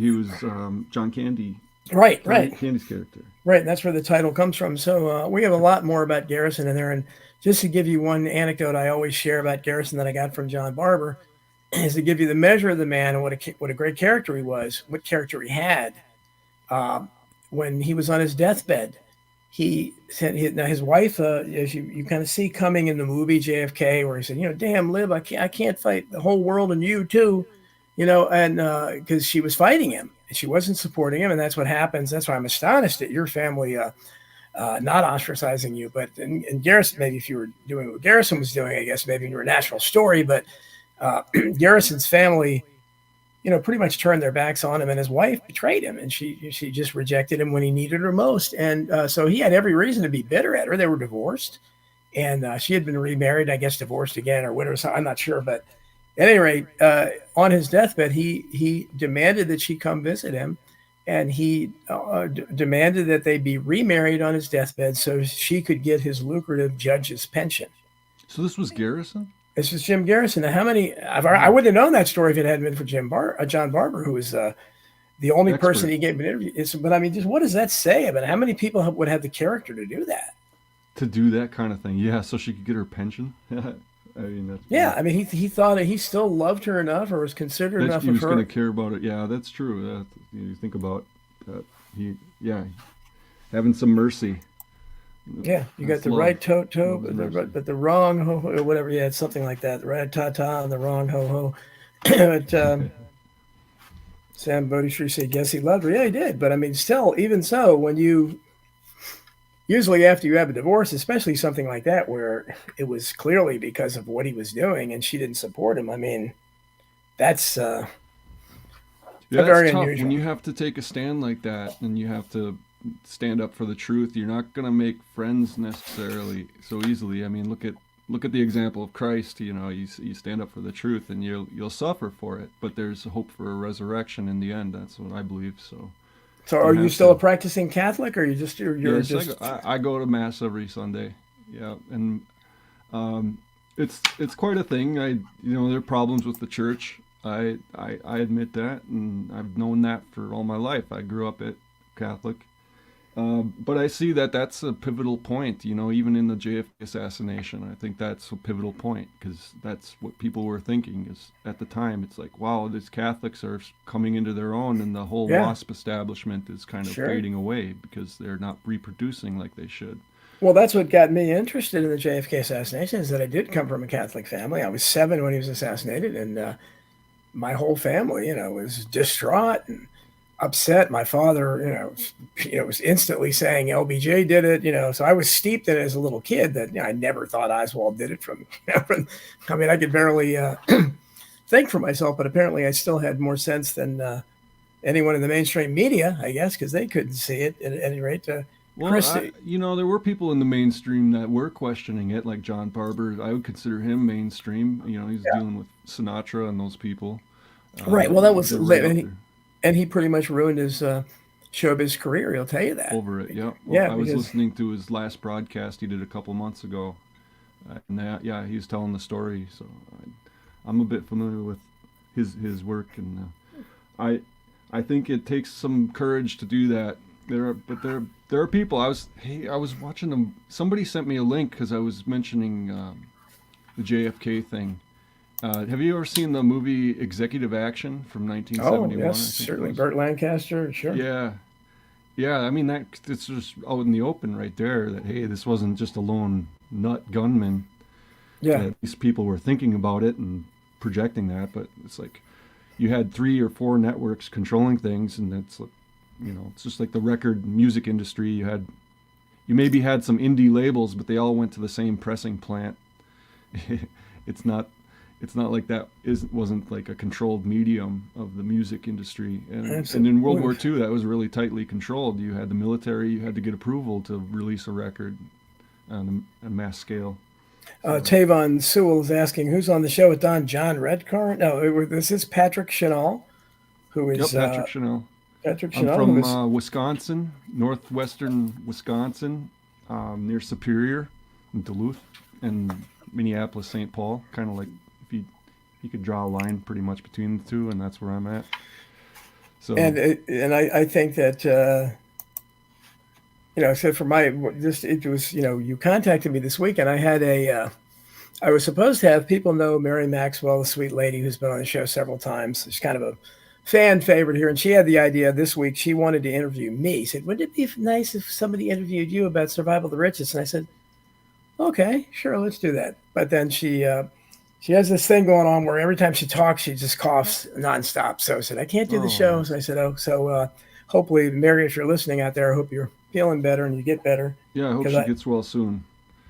John Candy, Right, John right, Candy's character. right. And that's where the title comes from. So we have a lot more about Garrison in there. And just to give you one anecdote I always share about Garrison that I got from John Barber is to give you the measure of the man and what a great character he was, what character he had. Um, when he was on his deathbed, he said now his wife, as you kind of see coming in the movie JFK, where he said, damn, Lib, I can't fight the whole world and you too, and because she was fighting him and she wasn't supporting him, and that's what happens. That's why I'm astonished at your family not ostracizing you, but in Garrison, maybe if you were doing what Garrison was doing, I guess maybe you were a national story, but Garrison's family pretty much turned their backs on him, and his wife betrayed him, and she just rejected him when he needed her most, and so he had every reason to be bitter at her. They were divorced, and she had been remarried, I guess, divorced again or whatever. I'm not sure, but at any rate, on his deathbed, he demanded that she come visit him, and he demanded that they be remarried on his deathbed so she could get his lucrative judge's pension. So this was Garrison? This is Jim Garrison. Now, I wouldn't have known that story if it hadn't been for John Barber, who was the only Expert. person he gave an interview. But I mean, just what does that say about how many people would have the character to do that? To do that kind of thing, yeah, so she could get her pension. I mean, that's I mean, he thought he still loved her enough, or was considerate that enough he of was her. going to care about it. Yeah, that's true. You think about that. Having some mercy. Yeah, you got That's the love. right toe, Love is mercy. but the wrong ho ho, or whatever. Yeah, it's something like that. The right ta and the wrong ho ho. But Sam Bodie said, yes, he loved her. Yeah, he did. But I mean, still, even so, when usually after you have a divorce, especially something like that, where it was clearly because of what he was doing and she didn't support him, I mean, that's very it's tough unusual. when you have to take a stand like that and you have to stand up for the truth. You're not going to make friends necessarily so easily. I mean, look at the example of Christ. You stand up for the truth and you'll suffer for it, but there's hope for a resurrection in the end. That's what I believe. So are you still a practicing Catholic, or you're just just? I go to mass every Sunday. Yeah, and it's quite a thing. There are problems with the church. I admit that, and I've known that for all my life. I grew up at Catholic. But I see that that's a pivotal point, even in the JFK assassination. I think that's a pivotal point because that's what people were thinking is at the time. It's like, wow, these Catholics are coming into their own and the whole WASP establishment is kind of fading away because they're not reproducing like they should. Well, that's what got me interested in the JFK assassination is that I did come from a Catholic family. I was 7 when he was assassinated, and my whole family, was distraught and upset. My father, was instantly saying LBJ did it, so I was steeped in it as a little kid that I never thought Oswald did it from I mean, I could barely think for myself, but apparently I still had more sense than anyone in the mainstream media, I guess, because they couldn't see it at any rate. Well, there were people in the mainstream that were questioning it, like John Barber. I would consider him mainstream. He's dealing with Sinatra and those people. Right. Well, that was and he pretty much ruined his showbiz career. He'll tell you that. Over it, yeah. Well, I was listening to his last broadcast he did a couple months ago, and he was telling the story. So I'm a bit familiar with his work, and I think it takes some courage to do that. There are people. I was watching them. Somebody sent me a link because I was mentioning the JFK thing. Have you ever seen the movie Executive Action from 1971? Oh, yes, certainly. Burt Lancaster, sure. Yeah. I mean, it's just out in the open right there that, hey, this wasn't just a lone nut gunman. Yeah. At least people were thinking about it and projecting that, but it's like you had 3 or 4 networks controlling things, and it's like, it's just like the record music industry. You maybe had some indie labels, but they all went to the same pressing plant. it's not like that wasn't like a controlled medium of the music industry. And in World War II, that was really tightly controlled. You had the military, you had to get approval to release a record on a mass scale. Tavon Sewell is asking who's on the show with Don. John Redcar? No, this is Patrick Chanel, who is Patrick Chanel. Patrick I'm Chanel, from Wisconsin, northwestern Wisconsin, near Superior, and Duluth, and Minneapolis, St. Paul. Kind of like if you could draw a line pretty much between the two, and that's where I'm at. So and I think that so for it was you contacted me this week, and I had I was supposed to have people know Mary Maxwell, the sweet lady who's been on the show several times. She's kind of a fan favorite here, and she had the idea this week. She wanted to interview me. She said, "Wouldn't it be nice if somebody interviewed you about survival of the richest?" And I said, "Okay, sure, let's do that." But then she has this thing going on where every time she talks, she just coughs nonstop. So I said, "I can't do the show." So I said, hopefully, Mary, if you're listening out there, I hope you're feeling better and you get better. Yeah, I hope she gets well soon.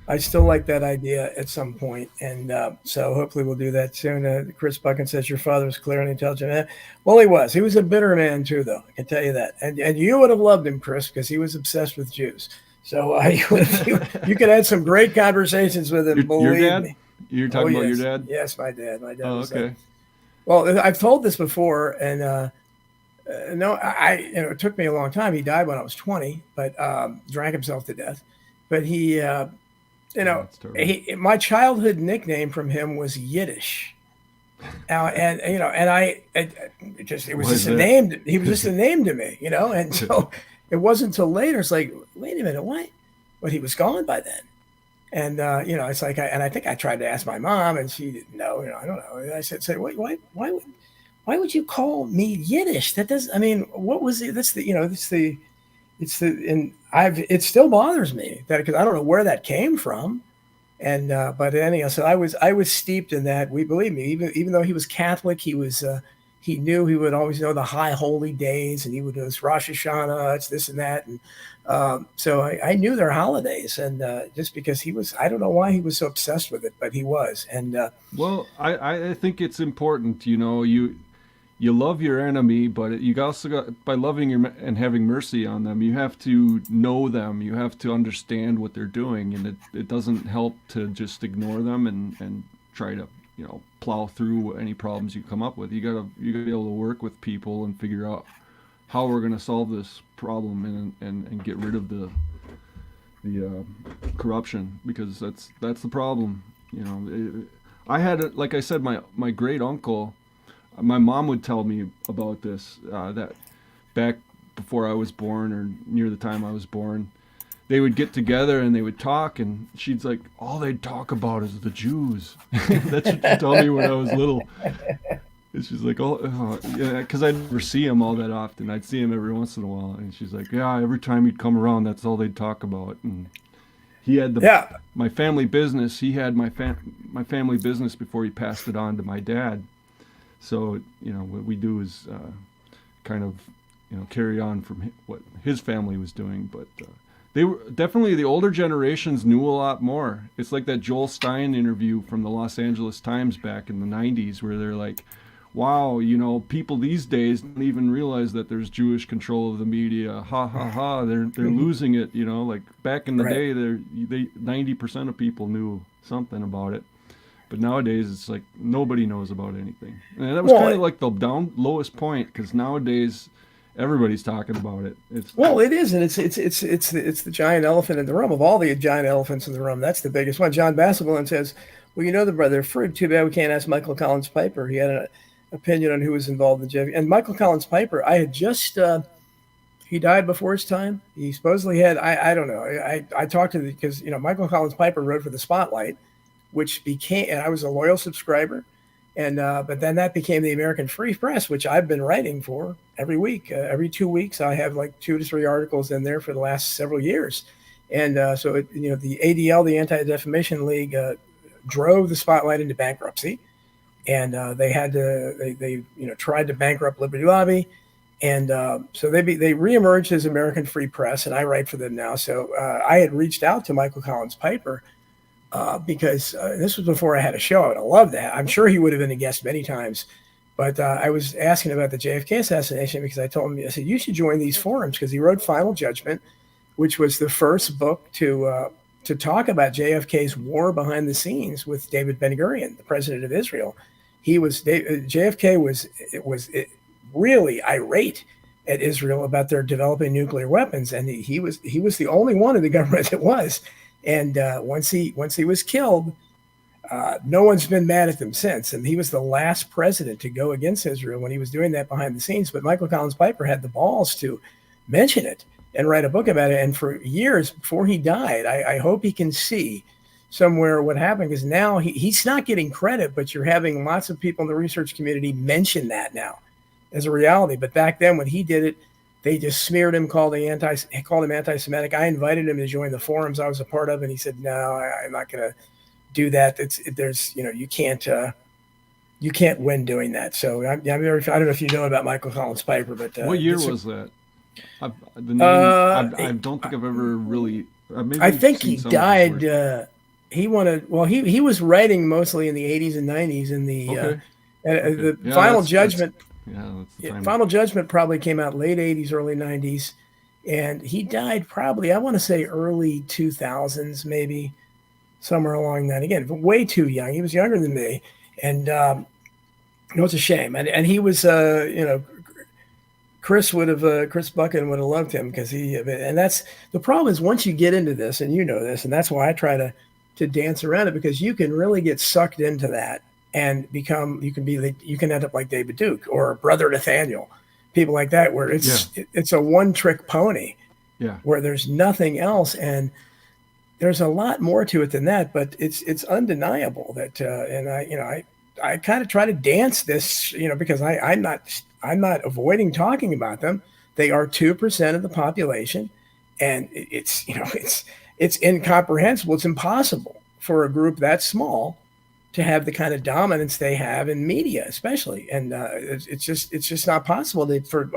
I still like that idea at some point, and so hopefully we'll do that soon. Chris Buchan says your father was clear and intelligent man. Well, he was. He was a bitter man too, though. I can tell you that. And you would have loved him, Chris, because he was obsessed with Jews. So you could have some great conversations with him. Your dad? Me. You're talking about your dad? Yes, my dad. My dad. Oh, okay. Well, I've told this before, and no, it took me a long time. He died when I was 20, but drank himself to death. But he. My childhood nickname from him was Yiddish. It was just a name. He was just a name to me, and so it wasn't until later. It's like, wait a minute, what? But he was gone by then. And, it's like, I think I tried to ask my mom and she didn't know, I don't know. And I said, wait, why would you call me Yiddish? That doesn't, what was it? It still bothers me because I don't know where that came from. And, but anyhow, so I was steeped in that. Believe me, even though he was Catholic, he knew he would always know the high holy days, and he would know it's Rosh Hashanah, it's this and that. And so I knew their holidays, and just because I don't know why he was so obsessed with it, but he was. And well, I think it's important, you love your enemy, but you also got, by loving and having mercy on them, you have to know them. You have to understand what they're doing, and it doesn't help to just ignore them and try to plow through any problems you come up with. You gotta be able to work with people and figure out how we're gonna solve this problem and get rid of the corruption, because that's the problem. I had, like I said, my great uncle. My mom would tell me about this, that back before I was born or near the time I was born, they would get together and they would talk, and she's like, all they'd talk about is the Jews. That's what she told me when I was little. And she's like, yeah, because I'd never see him all that often. I'd see him every once in a while. And she's like, yeah, every time he'd come around, that's all they'd talk about. And he had my family business. He had my family business before he passed it on to my dad. So, what we do is kind of, carry on from what his family was doing. But they were definitely, the older generations knew a lot more. It's like that Joel Stein interview from the Los Angeles Times back in the 90s, where they're like, wow, people these days don't even realize that there's Jewish control of the media. Ha, ha, ha. They're losing it, like back in the day, 90% of people knew something about it. But nowadays, it's like nobody knows about anything. And that was kind of like the lowest point, because nowadays everybody's talking about it. It is, and it's the giant elephant in the room. Of all the giant elephants in the room, that's the biggest one. John Basselman says, well, the brother Freud. Too bad we can't ask Michael Collins Piper. He had an opinion on who was involved in Jeffy. And Michael Collins Piper, I had just he died before his time. He supposedly had I don't know. I talked to because Michael Collins Piper wrote for the Spotlight, which became, and I was a loyal subscriber, and but then that became the American Free Press, which I've been writing for every week. Every 2 weeks, I have like 2 to 3 articles in there for the last several years, And so the ADL, the Anti-Defamation League, drove the spotlight into bankruptcy, and they had to they tried to bankrupt Liberty Lobby, and so they reemerged as American Free Press, and I write for them now. So I had reached out to Michael Collins Piper because this was before I had a show. I would have loved that. I'm sure he would have been a guest many times. But I was asking about the JFK assassination because I told him, I said, you should join these forums, because he wrote Final Judgment, which was the first book to talk about JFK's war behind the scenes with David Ben Gurion, the president of Israel. JFK was really irate at Israel about their developing nuclear weapons, and he was the only one in the government that was. And once he was killed, no one's been mad at them since. And he was the last president to go against Israel when he was doing that behind the scenes. But Michael Collins Piper had the balls to mention it and write a book about it. And for years before he died, I hope he can see somewhere what happened, because now he's not getting credit, but you're having lots of people in the research community mention that now as a reality. But back then when he did it, they just smeared him, called him anti-Semitic. I invited him to join the forums I was a part of, and he said, no, I'm not going to do that. You can't win doing that. So I don't know if you know about Michael Collins Piper, but what year was that? I don't think I've ever really. I think he died. He was writing mostly in the 80s and 90s. In the Final Judgment. Final Judgment probably came out late 80s, early 90s, and he died probably, I want to say, early 2000s, maybe somewhere along that. Again, way too young. He was younger than me, and it's a shame. And he was, Chris Buchan would have loved him, because and that's the problem, is once you get into this, and you know this, and that's why I try to dance around it, because you can really get sucked into that and you can end up like David Duke or Brother Nathaniel, people like that, where it's a one-trick pony, where there's nothing else. And there's a lot more to it than that, but it's undeniable that, and I kind of try to dance this, because I'm not avoiding talking about them. They are 2% of the population, and it's incomprehensible. It's impossible for a group that small to have the kind of dominance they have in media, especially. And it's just not possible.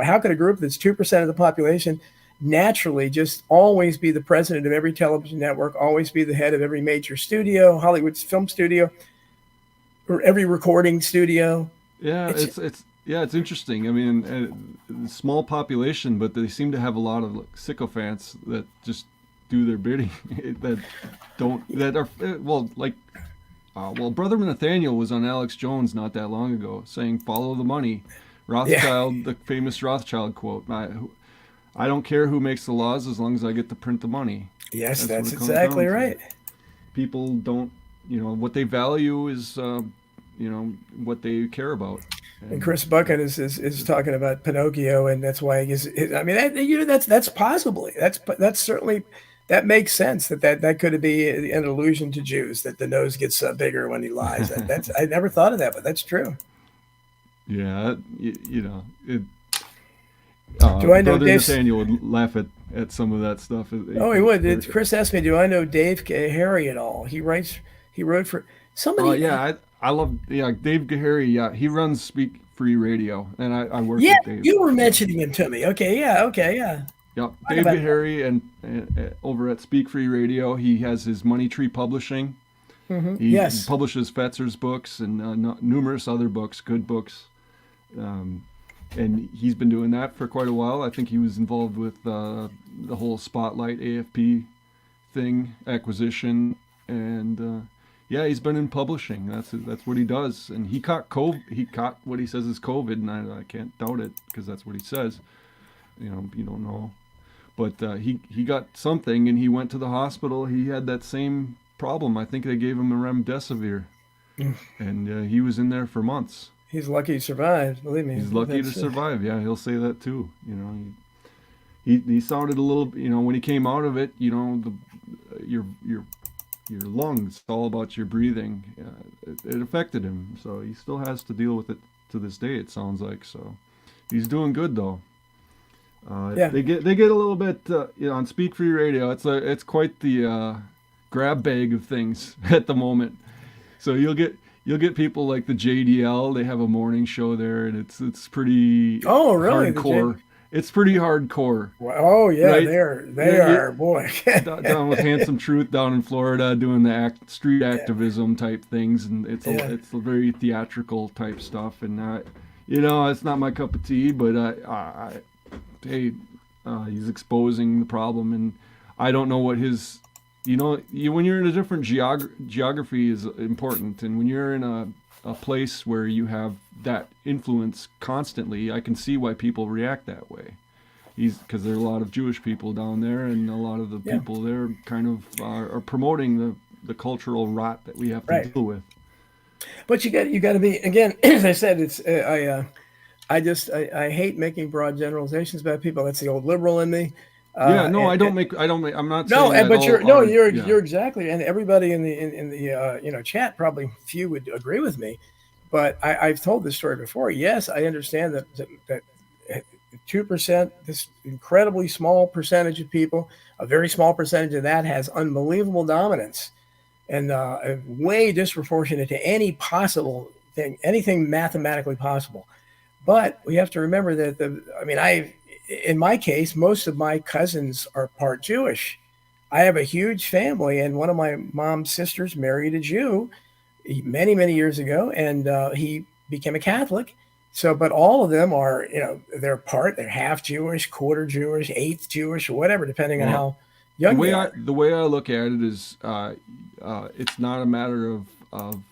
How could a group that's 2% of the population naturally just always be the president of every television network, always be the head of every major studio, Hollywood film studio, or every recording studio? Yeah, it's interesting. I mean, small population, but they seem to have a lot of sycophants that just do their bidding. Brother Nathaniel was on Alex Jones not that long ago, saying, "Follow the money." Rothschild, the famous Rothschild quote. I don't care who makes the laws as long as I get to print the money. Yes, that's exactly right. People don't, what they value is, what they care about. And Chris Buchan is talking about Pinocchio, and that's why that's possibly, that's certainly, that makes sense. That could be an allusion to Jews, that the nose gets bigger when he lies. I never thought of that, but that's true. Yeah, do I know Brother Nathaniel would laugh at some of that stuff. Oh, he would. Chris asked me, do I know Dave Gahary at all? He wrote for somebody. I love Dave Gahary. Yeah, he runs Speak Free Radio, and I work with Dave. You were mentioning him to me. Okay, yeah. Yeah, Dave Gahary and over at Speak Free Radio, he has his Money Tree Publishing. Mm-hmm. He publishes Fetzer's books and numerous other books, good books. And he's been doing that for quite a while. I think he was involved with the whole Spotlight AFP thing, acquisition, and he's been in publishing. That's what he does. And he caught COVID. He caught what he says is COVID, and I can't doubt it, because that's what he says. You don't know, but he got something, and he went to the hospital. He had that same problem. I think they gave him a remdesivir, and he was in there for months. He's lucky he survived. Believe me, he's lucky to survive. Yeah, he'll say that too. He sounded a little. When he came out of it, your lungs, it's all about your breathing. It affected him, so he still has to deal with it to this day. It sounds like so. He's doing good though. Yeah. They get a little bit on Speak Free Radio. It's quite the grab bag of things at the moment. So you'll get people like the JDL. They have a morning show there, and it's pretty Oh, really? hardcore. It's pretty hardcore, Oh, yeah. right? They Yeah, are, boy. down with Handsome Truth down in Florida, doing the street activism type things, and it's a very theatrical type stuff, and it's not my cup of tea, but hey, he's exposing the problem, and I don't know what his, when you're in a different geography is important, and when you're in a place where you have that influence constantly, I can see why people react that way. Because there are a lot of Jewish people down there, and a lot of the people there kind of are promoting the cultural rot that we have to deal with. But you got to be, again, as I said, it's I hate making broad generalizations about people. That's the old liberal in me. I don't make. I'm not no, saying but that you're exactly, and everybody in the chat, probably few would agree with me. But I've told this story before. Yes, I understand that 2%, this incredibly small percentage of people, a very small percentage of that has unbelievable dominance, and way disproportionate to any possible thing, anything mathematically possible. But we have to remember that in my case, most of my cousins are part Jewish. I have a huge family, and one of my mom's sisters married a Jew many, many years ago, and he became a Catholic. So, but all of them are, they're half Jewish, quarter Jewish, eighth Jewish, or whatever, depending on how young they are. The way I look at it is, it's not a matter of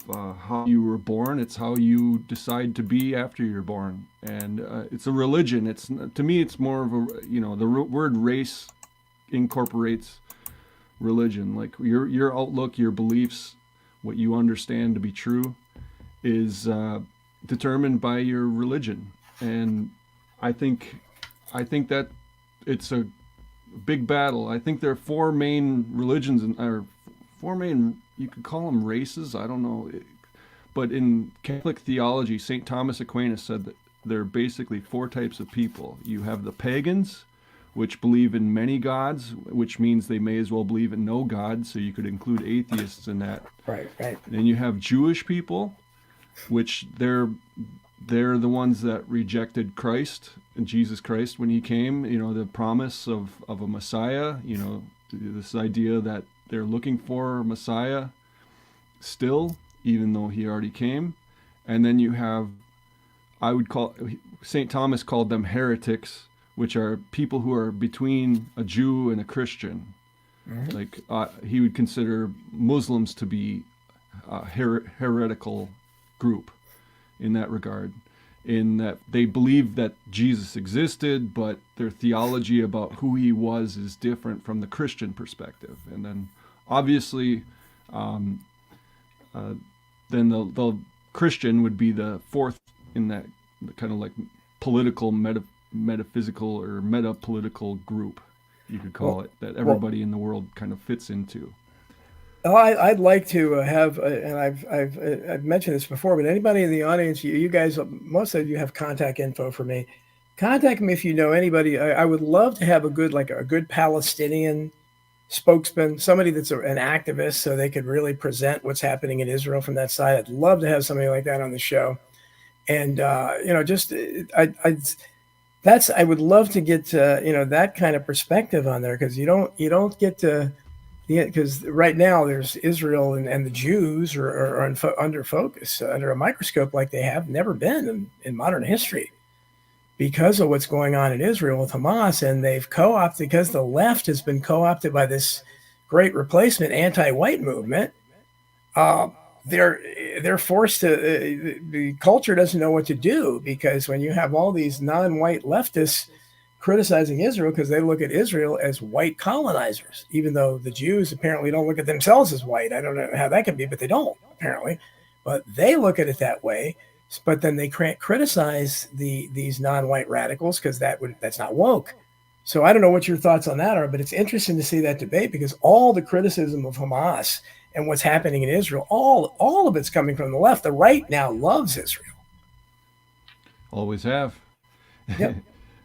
how you were born; it's how you decide to be after you're born, and it's a religion. To me, it's more of a the word race incorporates religion. Like your outlook, your beliefs, what you understand to be true, is determined by your religion, and I think that it's a big battle. I think there are four main religions, or four main, you could call them races, I don't know, but in Catholic theology, St. Thomas Aquinas said that there are basically four types of people. You have the pagans, which believe in many gods, which means they may as well believe in no God, so you could include atheists in that. Right. Then you have Jewish people, which they're the ones that rejected Christ and Jesus Christ when he came, the promise of a Messiah, this idea that they're looking for a Messiah still, even though he already came. And then you have, St. Thomas called them heretics, which are people who are between a Jew and a Christian. Mm-hmm. Like he would consider Muslims to be a heretical group in that regard, in that they believe that Jesus existed, but their theology about who he was is different from the Christian perspective. And then obviously then the Christian would be the fourth in that kind of like political metaphysical or meta-political group, you could call it, that everybody in the world kind of fits into. I'd like to have, and I've mentioned this before, but anybody in the audience, you guys, most of you have contact info for me. Contact me if you know anybody. I would love to have a good Palestinian spokesman, somebody that's an activist, so they could really present what's happening in Israel from that side. I'd love to have somebody like that on the show, and I would love to get that kind of perspective on there, because you don't get to. Yeah, because right now there's Israel and the Jews are under focus, under a microscope like they have never been in modern history, because of what's going on in Israel with Hamas. And they've co-opted, because the left has been co-opted by this great replacement anti-white movement. They're forced to. The culture doesn't know what to do, because when you have all these non-white leftists criticizing Israel, because they look at Israel as white colonizers, even though the Jews apparently don't look at themselves as white. I don't know how that can be, but they don't, apparently. But they look at it that way. But then they criticize these non-white radicals, because that's not woke. So I don't know what your thoughts on that are, but it's interesting to see that debate, because all the criticism of Hamas and what's happening in Israel, all of it's coming from the left. The right now loves Israel. Always have. Yep.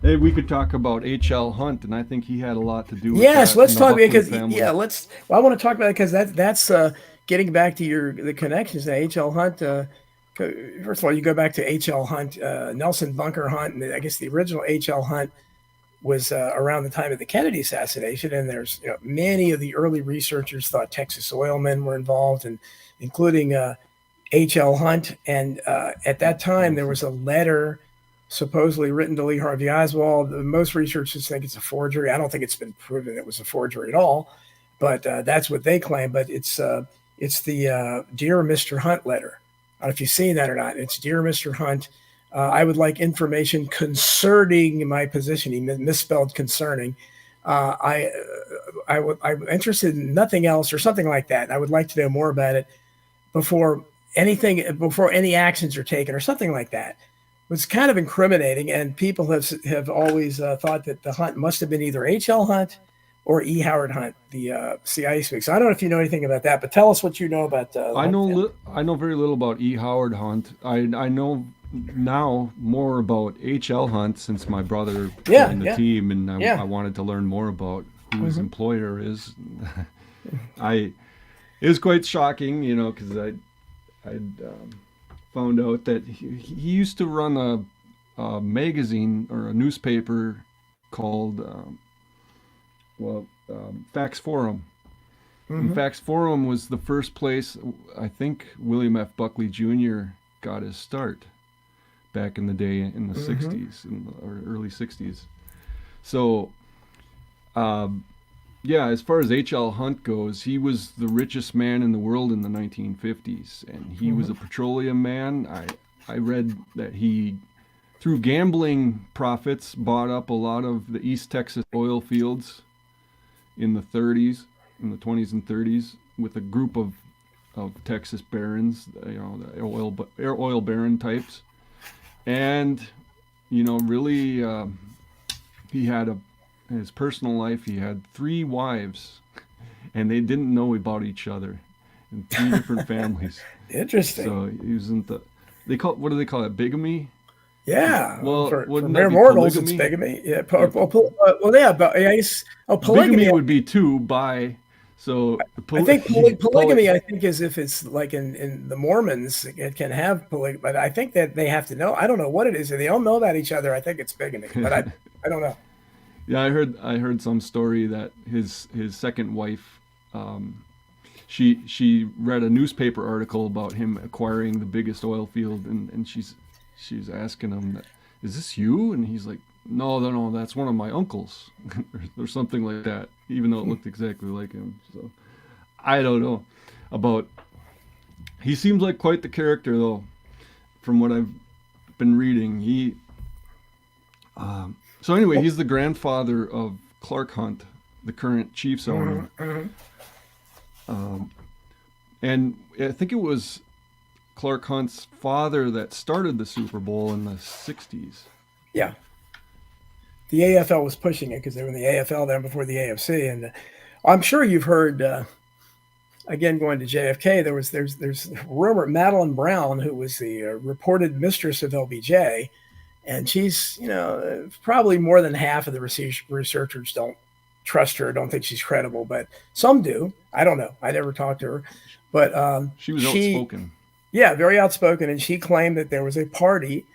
Hey, we could talk about H.L. Hunt, and I think he had a lot to do with Yes, that let's and the talk Buckley because family. yeah, let's. Well, I want to talk about it because that's getting back to the connections to H.L. Hunt. First of all, you go back to H.L. Hunt, Nelson Bunker Hunt, and I guess the original H.L. Hunt was around the time of the Kennedy assassination. And there's many of the early researchers thought Texas oil men were involved, and including H.L. Hunt. And at that time, there was a letter supposedly written to Lee Harvey Oswald. Most researchers think it's a forgery. I don't think it's been proven it was a forgery at all, but that's what they claim. But it's the Dear Mr. Hunt letter. I don't know if you've seen that or not. It's Dear Mr. Hunt. I would like information concerning my position. He misspelled concerning. I'm interested in nothing else or something like that. I would like to know more about it before before any actions are taken or something like that. It was kind of incriminating, and people have always thought that the Hunt must have been either H.L. Hunt or E. Howard Hunt, the CIA speak. So I don't know if you know anything about that, but tell us what you know about the Hunt family. I know very little about E. Howard Hunt. I know now more about H.L. Hunt since my brother Yeah, joined the yeah, team, and I yeah. wanted to learn more about who his Hmm. employer is. I It was quite shocking, because I found out that he used to run a magazine or a newspaper called Fax Forum. And Hmm. Fax Forum was the first place I think William F. Buckley Jr. got his start back in the day in the Hmm. 60s or early 60s. So, um, yeah, as far as H.L. Hunt goes, he was the richest man in the world in the 1950s, and he was Hmm. a petroleum man. I read that he, through gambling profits, bought up a lot of the East Texas oil fields in the 30s, in the 20s and 30s, with a group of Texas barons, the oil baron types, and really, he had in his personal life he had three wives, and they didn't know about each other, in three different families. Interesting. So he was in the they call what do they call it, bigamy? Yeah, well, Well, for wouldn't that mere be mortals, it's polygamy? bigamy. Yeah, Yeah, well, yeah, but yeah, polygamy. bigamy would be two by so I think poly, polygamy. I think is if it's like in the Mormons, it can have polygamy, but I think that they have to know. I don't know what it is. If they all know about each other, I think it's bigamy, but I don't know. Yeah, I heard some story that his second wife, um, she read a newspaper article about him acquiring the biggest oil field, and she's asking him that, is this you? And he's like, no, no, no, that's one of my uncles, or something like that. Even though it looked exactly like him. So I don't know about. He seems like quite the character though, from what I've been reading. So anyway, he's the grandfather of Clark Hunt, the current Chiefs owner. Hmm. Hmm. Um, and I think it was Clark Hunt's father that started the Super Bowl in the 60s. Yeah, the AFL was pushing it because they were in the AFL then before the AFC, and I'm sure you've heard. Again, going to JFK, there's rumor Madeline Brown, who was the reported mistress of LBJ, and she's probably more than half of the researchers don't trust her, don't think she's credible, but some do. I don't know. I never talked to her, but She was she, outspoken. yeah, very outspoken, and she claimed that there was a party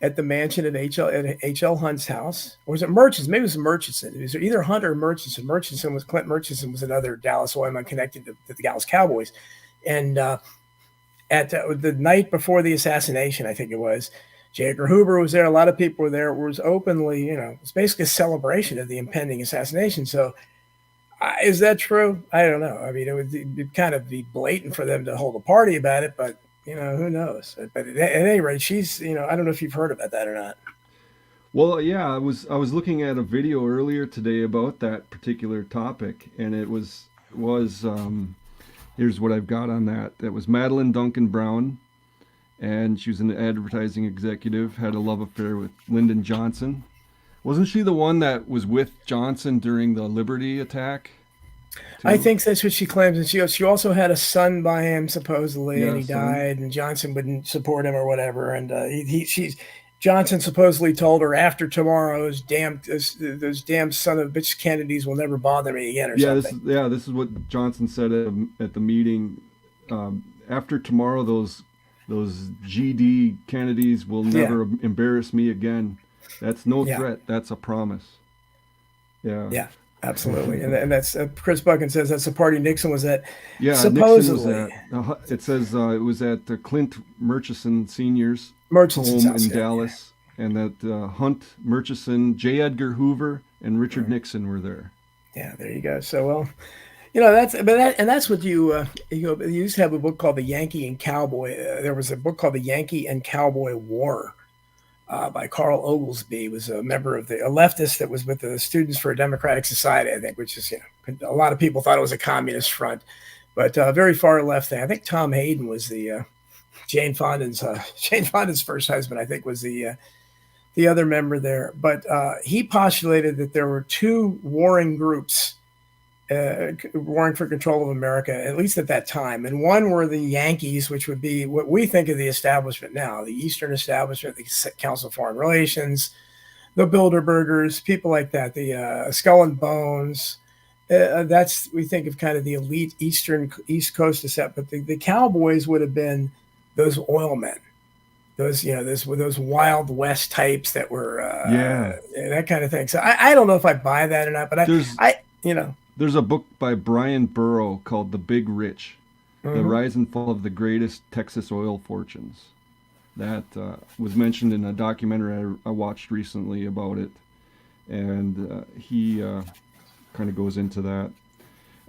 at the mansion of H.L. Hunt's house. Or was it Murchison? Maybe it was Murchison. It was either Hunt or Murchison. Clint Murchison was another Dallas oilman connected to the Dallas Cowboys. And at the night before the assassination, I think it was, J. Edgar Hoover was there. A lot of people were there. It was openly, it's basically a celebration of the impending assassination. So is that true? I don't know. I mean, it'd kind of be blatant for them to hold a party about it, but who knows? But at any rate, she's, I don't know if you've heard about that or not. Well, yeah, I was looking at a video earlier today about that particular topic, and it was here's what I've got on that. That was Madeline Duncan Brown, and she was an advertising executive, had a love affair with Lyndon Johnson. Wasn't she the one that was with Johnson during the Liberty attack, I too? think that's what she claims, and she also had a son by him supposedly, and Yeah, he son. died, and Johnson wouldn't support him or whatever, and she's Johnson supposedly told her, after tomorrow, those damn son of bitch Kennedys will never bother me again, or something. This is what Johnson said at the meeting. After tomorrow, those GD Kennedys will never embarrass me again. That's no threat. That's a promise. Yeah. Yeah, absolutely. And that's Chris Buchan says that's the party Nixon was at. Yeah, Supposedly. Nixon was at. It says it was at Clint Murchison Senior's Murchison's home house, in Dallas, and that Hunt Murchison, J. Edgar Hoover, and Richard Nixon were there. Yeah, there you go. So, well, that's what you used to have a book called The Yankee and Cowboy. There was a book called The Yankee and Cowboy War by Carl Oglesby. He was a member of a leftist that was with the Students for a Democratic Society, I think, which is, a lot of people thought it was a communist front, but very far left thing. I think Tom Hayden was the Jane Fonda's first husband, I think, was the other member there. But he postulated that there were two warring groups warring for control of America, at least at that time. And one were the Yankees, which would be what we think of the establishment now, the Eastern establishment, the Council of Foreign Relations, the Bilderbergers, people like that, the Skull and Bones. We think of kind of the elite East Coast set, but the Cowboys would have been those oil men, those Wild West types that were that kind of thing. So I don't know if I buy that or not, but there's a book by Brian Burrow called The Big Rich, The Rise and Fall of the Greatest Texas Oil Fortunes. That was mentioned in a documentary I watched recently about it, and he kind of goes into that.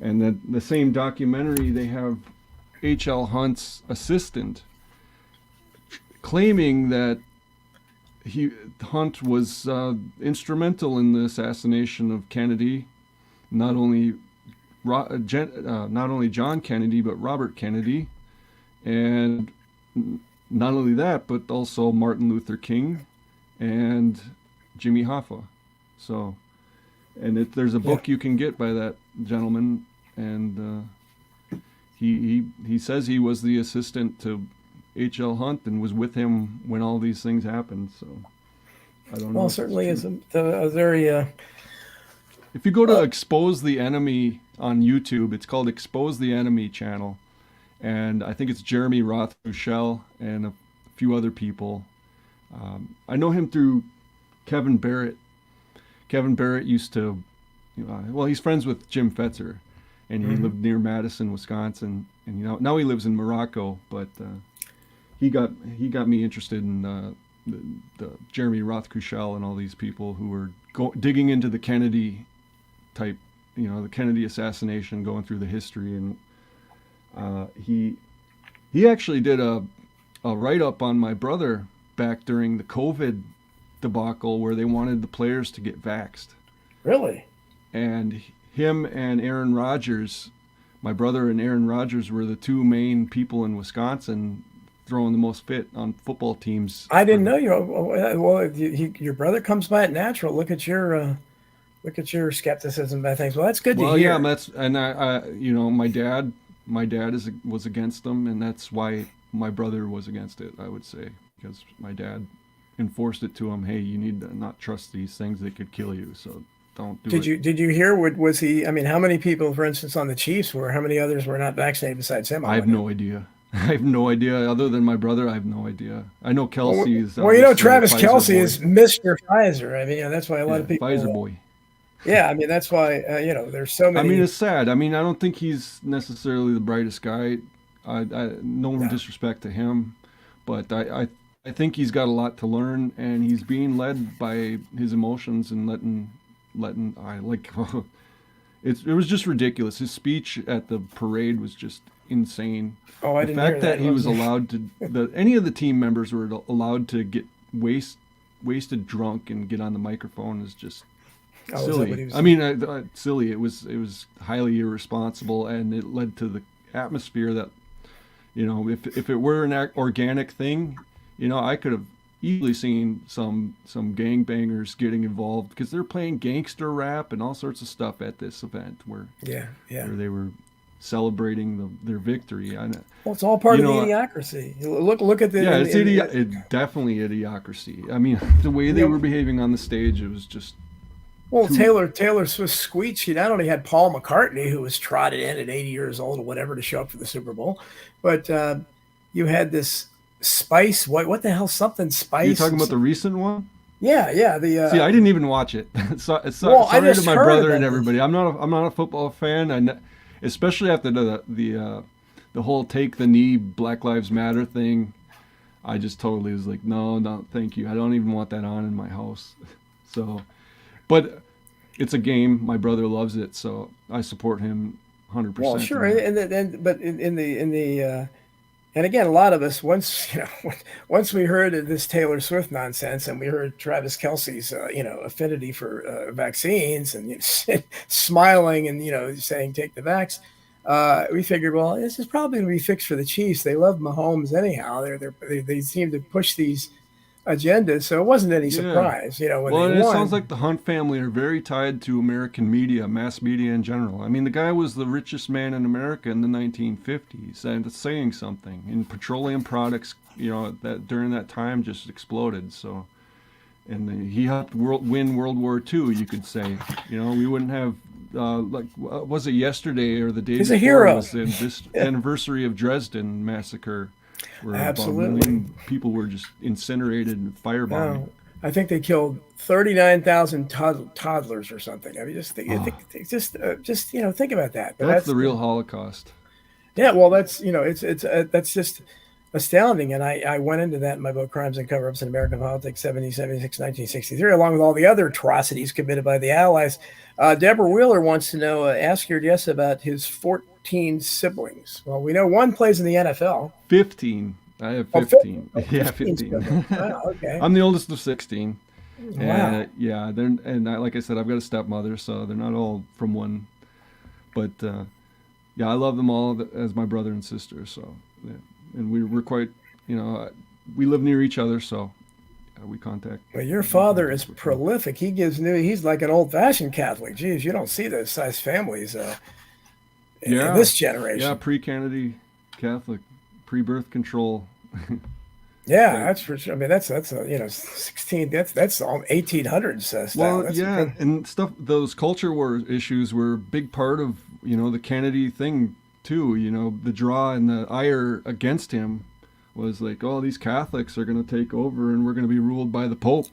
And then the same documentary, they have H.L. Hunt's assistant claiming that Hunt was instrumental in the assassination of Kennedy. Not only John Kennedy, but Robert Kennedy, and not only that, but also Martin Luther King and Jimmy Hoffa. So, and there's a book you can get by that gentleman, and he says he was the assistant to H.L. Hunt and was with him when all these things happened. So, I don't know. Well, certainly is a very. If you go to Expose the Enemy on YouTube, it's called Expose the Enemy channel. And I think it's Jeremy Rothschild and a few other people. I know him through Kevin Barrett. Kevin Barrett used to, he's friends with Jim Fetzer. And he lived near Madison, Wisconsin. And now he lives in Morocco. But he got me interested in the Jeremy Rothschild and all these people who were digging into the Kennedy type, the Kennedy assassination, going through the history. And he actually did a write-up on my brother back during the COVID debacle where they wanted the players to get vaxxed. Really? And him and Aaron Rodgers, my brother and Aaron Rodgers, were the two main people in Wisconsin throwing the most fit on football teams. I didn't know your brother comes by it natural. Look at your skepticism about things. Well, that's good to hear. Yeah, my dad was against them, and that's why my brother was against it, I would say, because my dad enforced it to him. Hey, you need to not trust these things; they could kill you. So don't do it. Did you hear? Was he? I mean, how many people, for instance, on the Chiefs how many others were not vaccinated besides him? I have no idea. I have no idea. Other than my brother, I have no idea. I know Kelsey is. Travis Kelce is Mr. Pfizer. I mean, that's why a lot of people. Pfizer boy. Yeah, I mean, that's why, there's so many. I mean, it's sad. I mean, I don't think he's necessarily the brightest guy. No disrespect to him, but I think he's got a lot to learn, and he's being led by his emotions and it was just ridiculous. His speech at the parade was just insane. Oh, I didn't hear that. The fact that he was allowed to, any of the team members were allowed to get wasted drunk and get on the microphone is just silly. I mean, silly. It was highly irresponsible, and it led to the atmosphere that, if it were an organic thing, I could have easily seen some gangbangers getting involved because they're playing gangster rap and all sorts of stuff at this event where they were celebrating their victory. Well, it's all part You of the know, idiocracy. Look at the yeah, it's definitely idiocracy. I mean, the way they you know, were behaving on the stage, it was just well, too. Taylor Swift's speech. She not only had Paul McCartney, who was trotted in at 80 years old or whatever to show up for the Super Bowl, but you had this Spice. What the hell? Something You're Spice. talking about the recent one? Yeah. The See, I didn't even watch it. well, I Sorry to just my heard brother and about this. everybody. I'm not a football fan. Especially after the whole take the knee Black Lives Matter thing. I just totally was like, no, thank you. I don't even want that on in my house. So, but it's a game. My brother loves it, so I support him 100%. Well, sure, in that. but in the and again, a lot of us once we heard of this Taylor Swift nonsense, and we heard Travis Kelsey's affinity for vaccines, and smiling and saying take the vax, we figured, well, this is probably going to be fixed for the Chiefs. They love Mahomes anyhow. They seem to push these agendas, so it wasn't any Yeah. surprise, when Well, they and it sounds won. like the Hunt family are very tied to American media, mass media in general. I mean, the guy was the richest man in America in the 1950s, and it's saying something. And petroleum products, that during that time just exploded. So, and he helped win World War II, you could say. We wouldn't have was it yesterday or the day He's a before hero. was the anniversary of Dresden massacre, where about a Absolutely. million people were just incinerated and firebombed. No, I think they killed 39,000 toddlers or something. I mean, just think about that. But That's the real Holocaust. yeah. Well, that's just astounding. And I went into that in my book, Crimes and Cover-ups in American Politics, 1776, 1963, along with all the other atrocities committed by the Allies. Deborah Wheeler wants to know, ask your guest about his 14 siblings. Well, we know one plays in the NFL. 15. I have Oh, 15. oh, Yeah, 15 15. siblings. Wow, okay. I'm the oldest of 16. Wow. And yeah, like I said, I've got a stepmother, so they're not all from one. But yeah, I love them all as my brother and sister. So, yeah. And we're quite, we live near each other, so we contact. Well, your father is prolific. He's like an old-fashioned Catholic. Geez, you don't see those size families in this generation. Yeah, pre-Kennedy Catholic, pre-birth control. Yeah, that's for sure. I mean, that's 16. That's all 1800s style. Well, That's yeah, and stuff. Those culture war issues were a big part of the Kennedy thing too. The draw and the ire against him was like, oh, these Catholics are going to take over and we're going to be ruled by the Pope.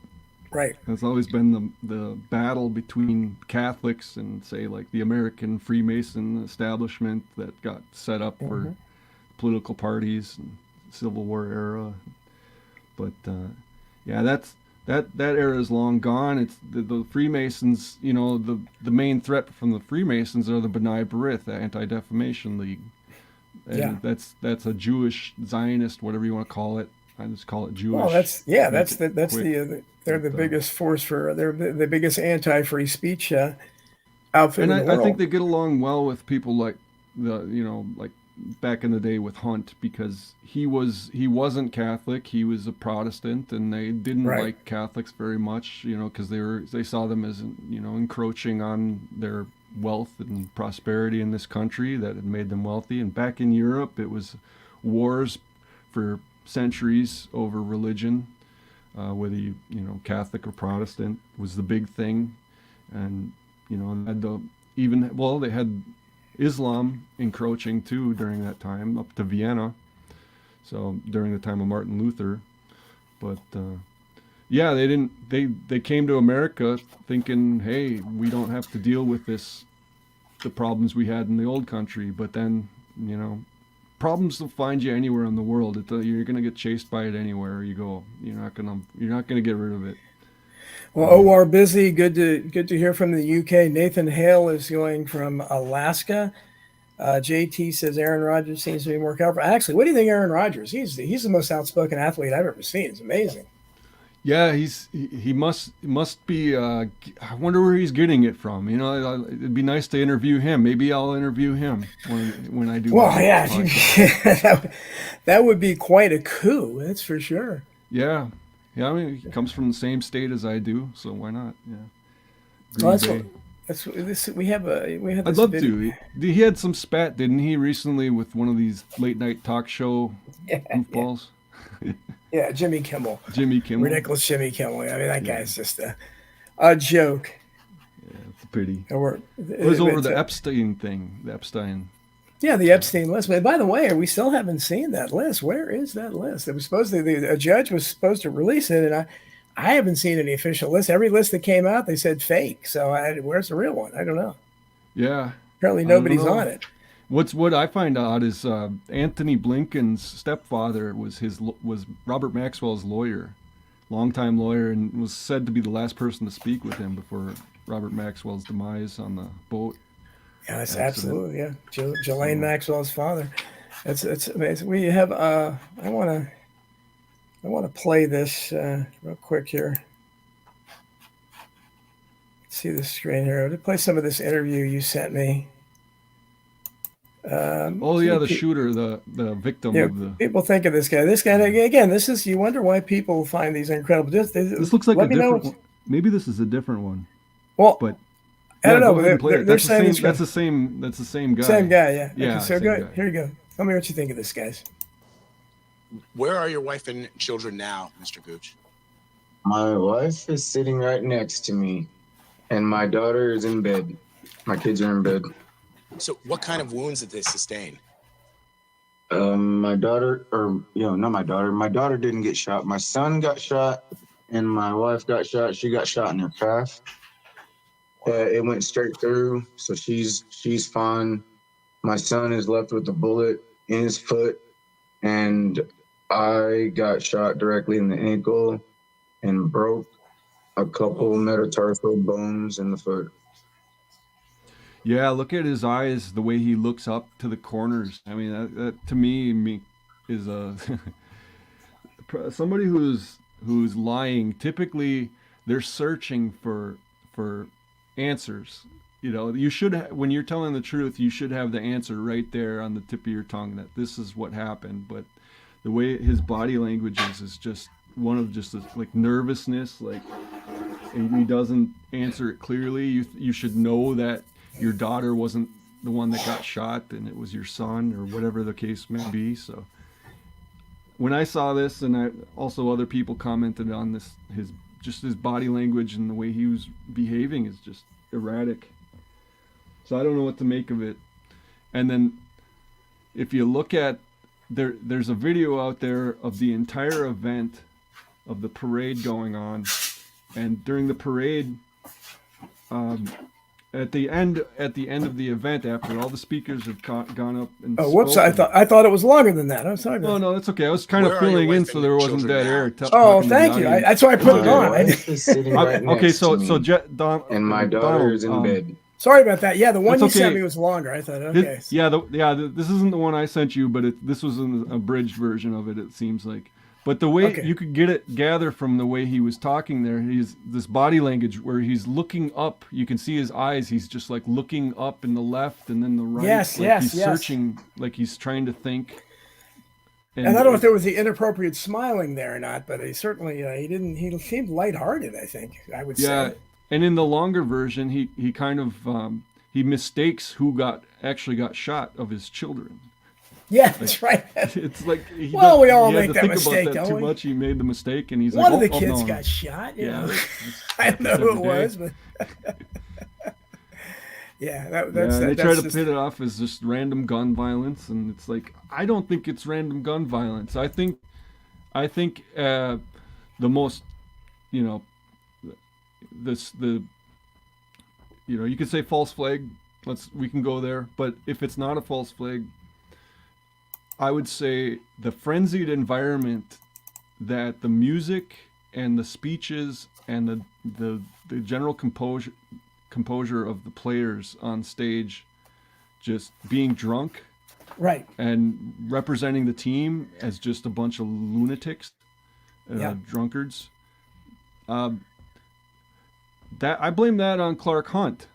right. That's always been the battle between Catholics and, say, like the American Freemason establishment that got set up for political parties and Civil War era. But yeah, that era is long gone. It's the Freemasons. The main threat from the Freemasons are the B'nai B'rith, the Anti-Defamation League. And Yeah. that's a Jewish Zionist, whatever you want to call it. I just call it Jewish. Well, they're the But, biggest force they're the biggest anti-free speech outfit And in the world. I think they get along well with people like like back in the day with Hunt, because he wasn't Catholic, he was a Protestant, and they didn't Right. like Catholics very much, because they saw them as encroaching on their wealth and prosperity in this country that had made them wealthy. And back in Europe, it was wars for centuries over religion, whether Catholic or Protestant was the big thing. And they had Islam encroaching too during that time up to Vienna, so during the time of Martin Luther. But yeah, they came to America thinking, hey, we don't have to deal with the problems we had in the old country. But then problems will find you anywhere in the world. You're gonna get chased by it anywhere you go. You're not gonna get rid of it. Well, O.R. Busy, good to hear from the UK. Nathan Hale is going from Alaska. JT says Aaron Rodgers seems to be more powerful. Actually, what do you think, Aaron Rodgers? He's the most outspoken athlete I've ever seen. It's amazing. Yeah, he must be. I wonder where he's getting it from. It'd be nice to interview him. Maybe I'll interview him when I do. Well, yeah, that would be quite a coup. That's for sure. Yeah. I mean, he comes from the same state as I do, so why not? Yeah. Well, Green Bay. That's this. We have I'd this love video. to. He had some spat, didn't he, recently with one of these late night talk show Yeah, goofballs? yeah, Jimmy Kimmel, Jimmy Kimmel. ridiculous Jimmy Kimmel. I mean, that Yeah. guy's just a joke. Yeah, it's a pity. Or, It was over it's the a- Epstein thing. The Epstein. Yeah, the Epstein list. But by the way, we still haven't seen that list. Where is that list? It was supposed to. A judge was supposed to release it, and I haven't seen any official list. Every list that came out, they said fake. So where's the real one? I don't know. Yeah. Apparently, I don't nobody's know. on it. What I find odd is Anthony Blinken's stepfather was Robert Maxwell's lawyer, longtime lawyer, and was said to be the last person to speak with him before Robert Maxwell's demise on the boat. Yeah, that's accident. absolutely Ghislaine Maxwell's father. It's amazing. We have I want to play this real quick here. See the screen here. To play some of this interview you sent me. Oh yeah, the shooter, the victim Yeah, of the. people think of this guy. This guy again. This is you wonder why people find these incredible. This looks like a let me know different one. Maybe this is a different one. Well, But I don't know. go ahead and play it. They're That's the saying same. That's the same. That's the same guy. same guy. Yeah. Yeah, Okay, so same go. guy. Here you go. Tell me what you think of this, guys. Where are your wife and children now, Mr. Gooch? My wife is sitting right next to me, and my daughter is in bed. My kids are in bed. So what kind of wounds did they sustain? My daughter, not my daughter. My daughter didn't get shot. My son got shot, and my wife got shot. She got shot in her calf. It went straight through, so she's fine. My son is left with a bullet in his foot, and I got shot directly in the ankle and broke a couple metatarsal bones in the foot. Yeah, look at his eyes, the way he looks up to the corners. I mean, that to me is a somebody who's lying. Typically, they're searching for answers. You know, you should when you're telling the truth, you should have the answer right there on the tip of your tongue that this is what happened. But the way his body language is just one of just like nervousness, like he doesn't answer it clearly. You should know that your daughter wasn't the one that got shot and it was your son or whatever the case may be. So when I saw this, and also other people commented on this, his body language and the way he was behaving is just erratic. So I don't know what to make of it. And then if you look at there's a video out there of the entire event of the parade going on, and during the parade, at the end of the event, after all the speakers have gone up and Whoops! spoken, I thought it was longer than that. I'm sorry. no, that's okay. I was kind Where of are your filling in wife so and there wasn't children dead now? air. Oh, thank you. That's why I put it My on. wife is sitting right next Okay, so to me, Don, and my daughter is in Donald, bed. Sorry about that. Yeah, the one That's you sent okay. me was longer. I thought, okay. This isn't the one I sent you, but this was an abridged version of it. It seems like, but the way Okay. you could gather from the way he was talking there, he's this body language where he's looking up. You can see his eyes. He's just like looking up in the left and then the right. Yes, like yes, he's yes. searching, like he's trying to think. And I don't know if there was the inappropriate smiling there or not, but he certainly he didn't. He seemed lighthearted. I think I would Yeah, say. and in the longer version, he kind of he mistakes who actually got shot of his children. Yeah, that's right. It's like we Well, we all had make to that think mistake, about that don't too we? much. He made the mistake, and he's One like, of the kids no. got shot. You Yeah, know, it's- I don't know who it every day. was, but yeah, Yeah, that's and they that's try to just- pit it off as just random gun violence, and it's like I don't think it's random gun violence. I think the most, you know, you could say false flag. We can go there, but if it's not a false flag, I would say the frenzied environment that the music and the speeches and the general composure of the players on stage just being drunk right. and representing the team as just a bunch of lunatics, Yeah. drunkards. That I blame that on Clark Hunt,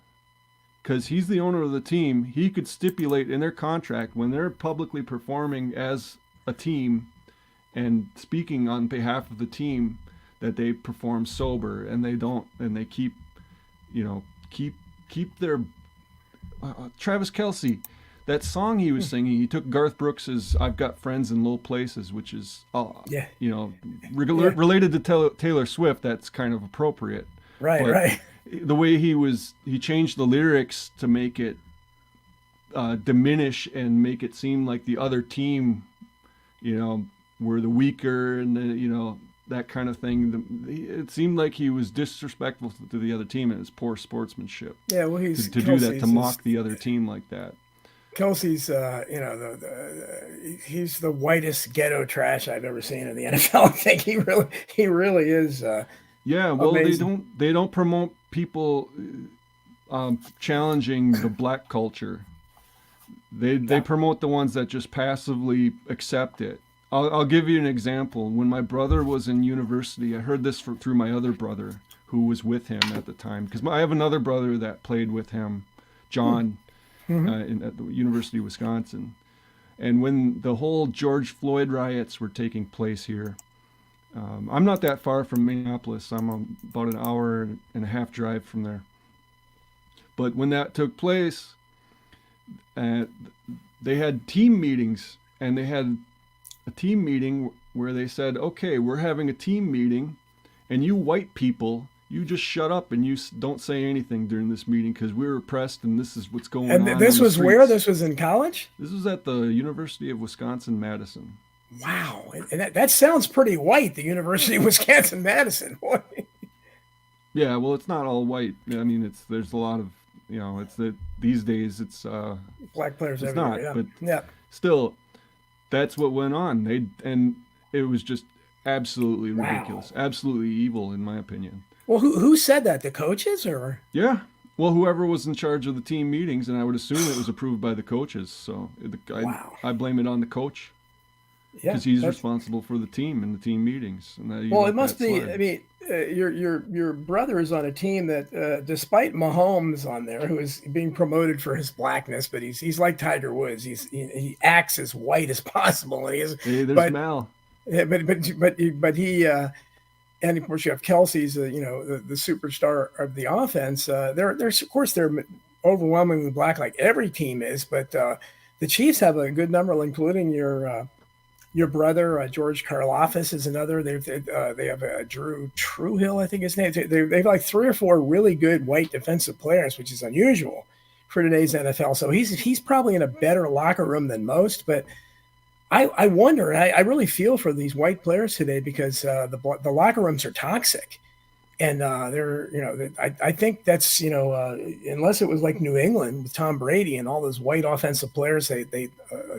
because he's the owner of the team. He could stipulate in their contract when they're publicly performing as a team and speaking on behalf of the team that they perform sober, and they don't, and they keep keep their Travis Kelce, that song he was singing, he took Garth Brooks's "I've Got Friends in Low Places," which is Yeah. you know, related to Taylor Swift. That's kind of appropriate. Right, But right. the way he changed the lyrics to make it diminish and make it seem like the other team, you know, were the weaker, and you know, that kind of thing. It seemed like he was disrespectful to the other team, and it's poor sportsmanship Yeah, well, he's to do that, to Kelsey's mock the other team like that. Kelsey's, you know, he's the whitest ghetto trash I've ever seen in the NFL. I think he really is. Yeah, well, amazing. they don't promote people challenging the black culture. They promote the ones that just passively accept it. I'll give you an example. When my brother was in university, I heard this through my other brother who was with him at the time, because I have another brother that played with him, John, at the University of Wisconsin. And when the whole George Floyd riots were taking place here, I'm not that far from Minneapolis. I'm about an hour and a half drive from there. But when that took place, they had team meetings, and they had a team meeting where they said, okay, we're having a team meeting, and you white people, you just shut up and you don't say anything during this meeting because we're oppressed and this is what's going on. And this was where? This was in college? This was at the University of Wisconsin-Madison. Wow. And that sounds pretty white, the University of Wisconsin-Madison. Boy. Yeah, well, it's not all white. I mean, there's a lot of, you know, these days it's black players it's everywhere. not, Yeah. but Yeah. still, that's what went on. And it was just absolutely ridiculous, absolutely evil, in my opinion. Well, who said that? The coaches, or? Yeah. Well, whoever was in charge of the team meetings, and I would assume it was approved by the coaches. So I blame it on the coach, because he's responsible for the team and the team meetings. And well, it must be. Slide. I mean, your brother is on a team that, despite Mahomes on there, who is being promoted for his blackness, but he's like Tiger Woods. He acts as white as possible, and he is. Hey, there's Mal. Yeah, but he. And of course, you have Kelsey's, you know, the superstar of the offense. They're of course they're overwhelmingly black, like every team is. But the Chiefs have a good number, including your brother George Karlaftis is another. They have Drew Truhill, I think his name. They have like 3 or 4 really good white defensive players, which is unusual for today's NFL. So he's probably in a better locker room than most, but. I wonder. I really feel for these white players today because the locker rooms are toxic, and they're, you know, I think that's, you know, unless it was like New England with Tom Brady and all those white offensive players they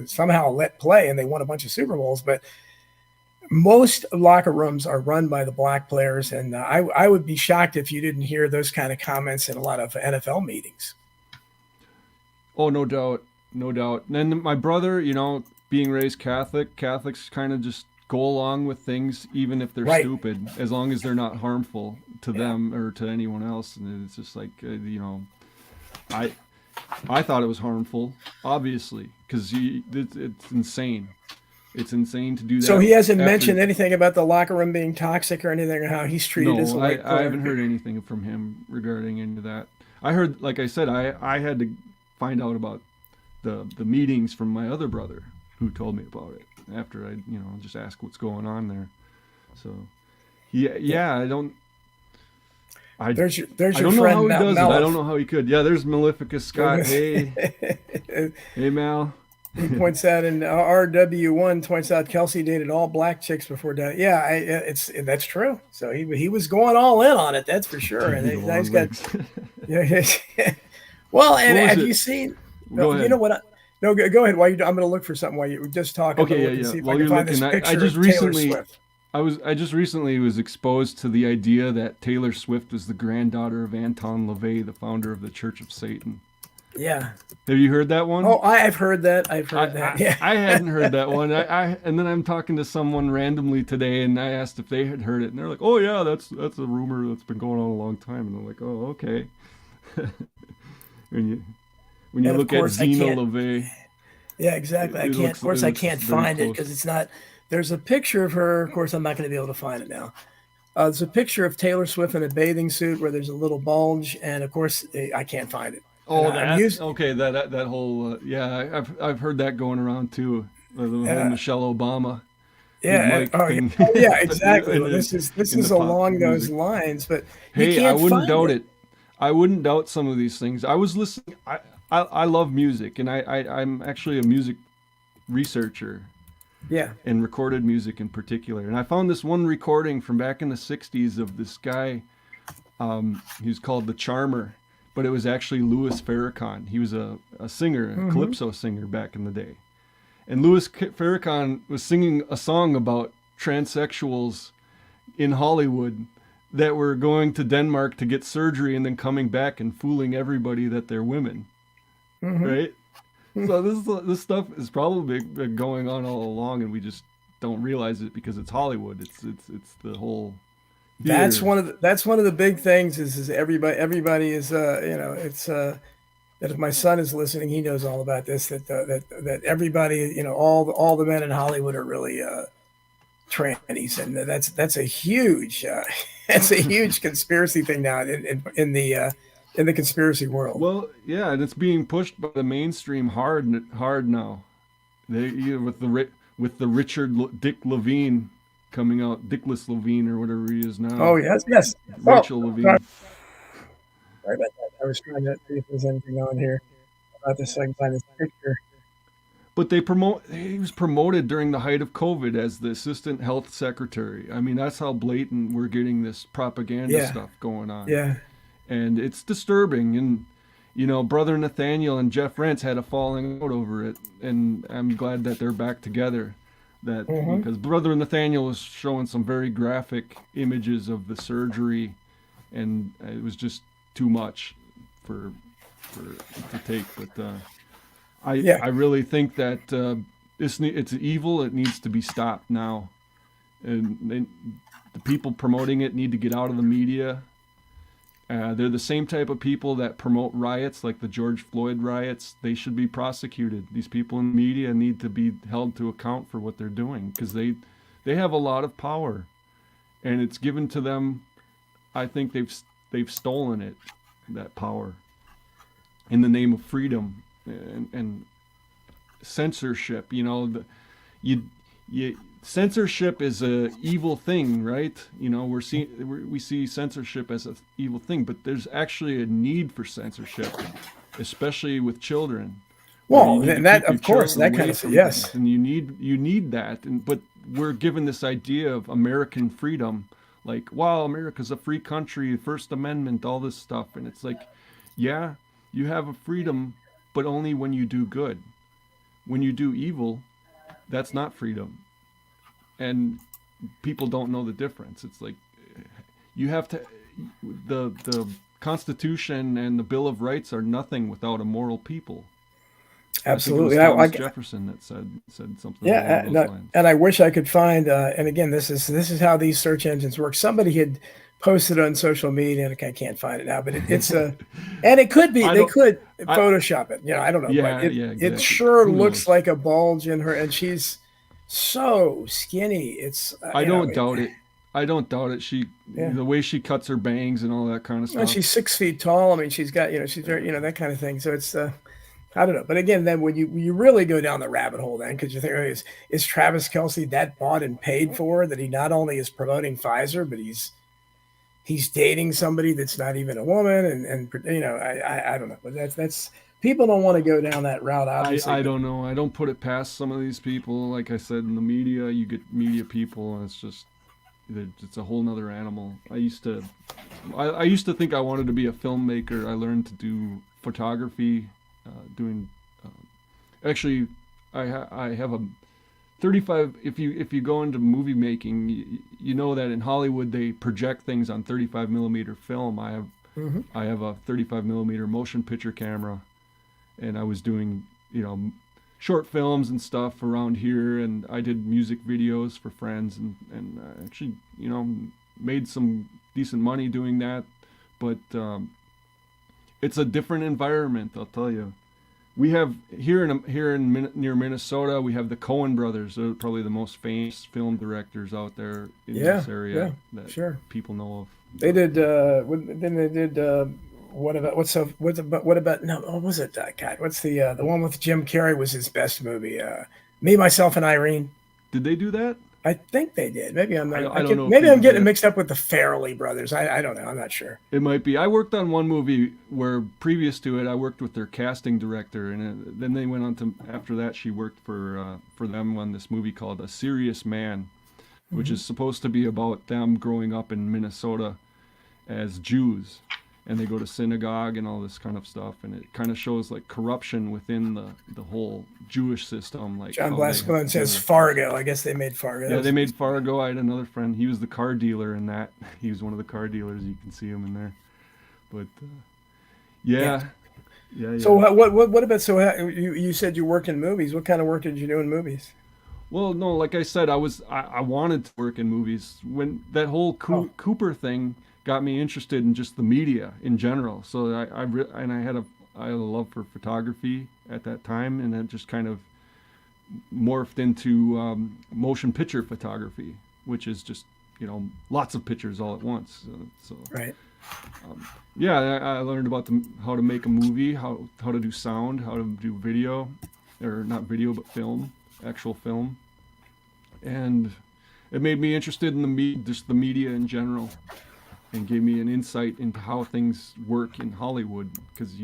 somehow let play and they won a bunch of Super Bowls, but most locker rooms are run by the black players, and I would be shocked if you didn't hear those kind of comments in a lot of NFL meetings. Oh, no doubt, no doubt. And then my brother, you know, being raised Catholic, Catholics kind of just go along with things, even if they're stupid, as long as they're not harmful to them or to anyone else. And it's just like, you know, I thought it was harmful, obviously, because it's insane. It's insane to do that. So he hasn't mentioned anything about the locker room being toxic or anything, or how he's treated as a white player? I haven't heard anything from him regarding any of that. I heard, like I said, I had to find out about the meetings from my other brother, who told me about it after I, you know, just asked what's going on there. So, I don't. There's your I don't friend, know how he does it. Malif. I don't know how he could. Yeah, there's Maleficus Scott. Hey, hey, Mal. He points out, and RW1 points out Kelsey dated all black chicks before that. Yeah, that's true. So he was going all in on it. That's for sure. And he's got. Well, and have you seen? Go ahead. You know what? No, go ahead. I'm going to look for something while you just talk. Okay, yeah. While you're looking, I just recently was exposed to the idea that Taylor Swift was the granddaughter of Anton LaVey, the founder of the Church of Satan. Yeah. Have you heard that one? Oh, I've heard that. Yeah. I hadn't heard that one. And then I'm talking to someone randomly today, and I asked if they had heard it, and they're like, "Oh yeah, that's a rumor that's been going on a long time." And I'm like, "Oh, okay." When you look at Zena LaVey. Yeah, exactly. I can't find it because it's not. There's a picture of her. Of course, I'm not going to be able to find it now. There's a picture of Taylor Swift in a bathing suit where there's a little bulge, and of course, I can't find it. And Oh, I'm that used. okay. That whole yeah. I've heard that going around too. The whole Uh, Michelle Obama, Big yeah. Mike Oh, yeah. thing, Oh, yeah. Exactly. in Well, this in the is pop along those music. lines, but you Hey, I can't wouldn't find doubt it. it. I wouldn't doubt some of these things. I was listening. I love music, and I'm actually a music researcher Yeah. and recorded music in particular. And I found this one recording from back in the '60s of this guy. He was called the Charmer, but it was actually Louis Farrakhan. He was a singer, a Hmm. calypso singer back in the day. And Louis Farrakhan was singing a song about transsexuals in Hollywood that were going to Denmark to get surgery and then coming back and fooling everybody that they're women, Hmm. right? So this stuff is probably been going on all along, and we just don't realize it because it's Hollywood. It's the whole That's theater. that's one of the big things is everybody is it's that if my son is listening, he knows all about this. That everybody, all the men in Hollywood are really trannies, and that's a huge that's a huge conspiracy thing now in the conspiracy world. Well, yeah, and it's being pushed by the mainstream hard now. With with the Dick Levine coming out, Dickless Levine or whatever he is Oh now, yes, yes. Oh, Rachel sorry, Levine. sorry about that. I was trying to see if there's anything on here about this so I can find this picture. But he was promoted during the height of COVID as the assistant health secretary. I mean, that's how blatant we're getting this propaganda Yeah, stuff going on. yeah. And it's disturbing. And, Brother Nathaniel and Jeff Rentz had a falling out over it. And I'm glad that they're back together. That Hmm. because Brother Nathaniel was showing some very graphic images of the surgery, and it was just too much for to take. But Yeah, I really think that it's evil. It needs to be stopped now, and the people promoting it need to get out of the media. They're the same type of people that promote riots like the George Floyd riots. They should be prosecuted. These people in the media need to be held to account for what they're doing because they have a lot of power, and it's given to them. I think they've stolen it, that power, in the name of freedom and censorship. You censorship is a evil thing, right? We see censorship as an evil thing, but there's actually a need for censorship, especially with children, where you well, need to and that keep your of course children that kind away of from yes. things, and you need that. But we're given this idea of American freedom, like, wow, America's a free country, First Amendment, all this stuff, and it's like, yeah, you have a freedom, but only when you do good. When you do evil, that's not freedom. And people don't know the difference. It's like you have to the Constitution and the Bill of Rights are nothing without a moral people. I think it was Absolutely. Thomas Jefferson that said something along Yeah, those lines. and I wish I could find. And again, this is how these search engines work. Somebody had posted on social media, and I can't find it now, but it's and it could be I they don't. could I Photoshop it. I don't know, but Yeah, it yeah, it exactly. sure Who looks knows? like a bulge in her, and she's so skinny. It's I don't doubt it. I don't doubt it. yeah. The way she cuts her bangs and all that kind of And stuff. she's 6 feet tall. I mean, she's got she's very that kind of thing. So it's I don't know. But again, then when you really go down the rabbit hole, then because you think, okay, is Travis Kelsey that bought and paid for that he not only is promoting Pfizer, but he's dating somebody that's not even a woman, and I don't know. But that's people don't want to go down that route, obviously. I But don't know. I don't put it past some of these people. Like I said, in the media, you get media people, and it's a whole nother animal. I used to think I wanted to be a filmmaker. I learned to do photography, doing. Actually, I have a 35. If you go into movie making, you know that in Hollywood they project things on 35 millimeter film. mhm. I have a 35 millimeter motion picture camera, and I was doing short films and stuff around here, and I did music videos for friends, and actually made some decent money doing that, but it's a different environment, I'll tell you. We have near Minnesota, we have the Coen brothers. They're probably the most famous film directors out there in this area that sure. people know of. They did. Then they did. What about what about no? What was it? God, what's the one with Jim Carrey was his best movie? Me, Myself, and Irene. Did they do that? I think they did. Maybe I'm not. I don't know if Maybe they I'm did getting that. mixed up with the Farrelly brothers. I don't know. I'm not sure. It might be. I worked on one movie where previous to it, I worked with their casting director, and then they went on to after that. She worked for them on this movie called A Serious Man, which is supposed to be about them growing up in Minnesota as Jews, and they go to synagogue and all this kind of stuff, and it kind of shows like corruption within the whole Jewish system. Like John how they Blasco have says to- Fargo. I guess they made Fargo. Yeah, they made Fargo. I had another friend. He was the car dealer in that. He was one of the car dealers. You can see him in there. But yeah. So what about you said you worked in movies? What kind of work did you do in movies? Well, no, like I said, I wanted to work in movies when that whole Cooper thing got me interested in just the media in general. So I had a love for photography at that time, and it just kind of morphed into motion picture photography, which is just lots of pictures all at once. So Right. yeah, I learned about how to make a movie, how to do sound, how to do video, or not video but film, actual film, and it made me interested in just the media in general, and gave me an insight into how things work in Hollywood, because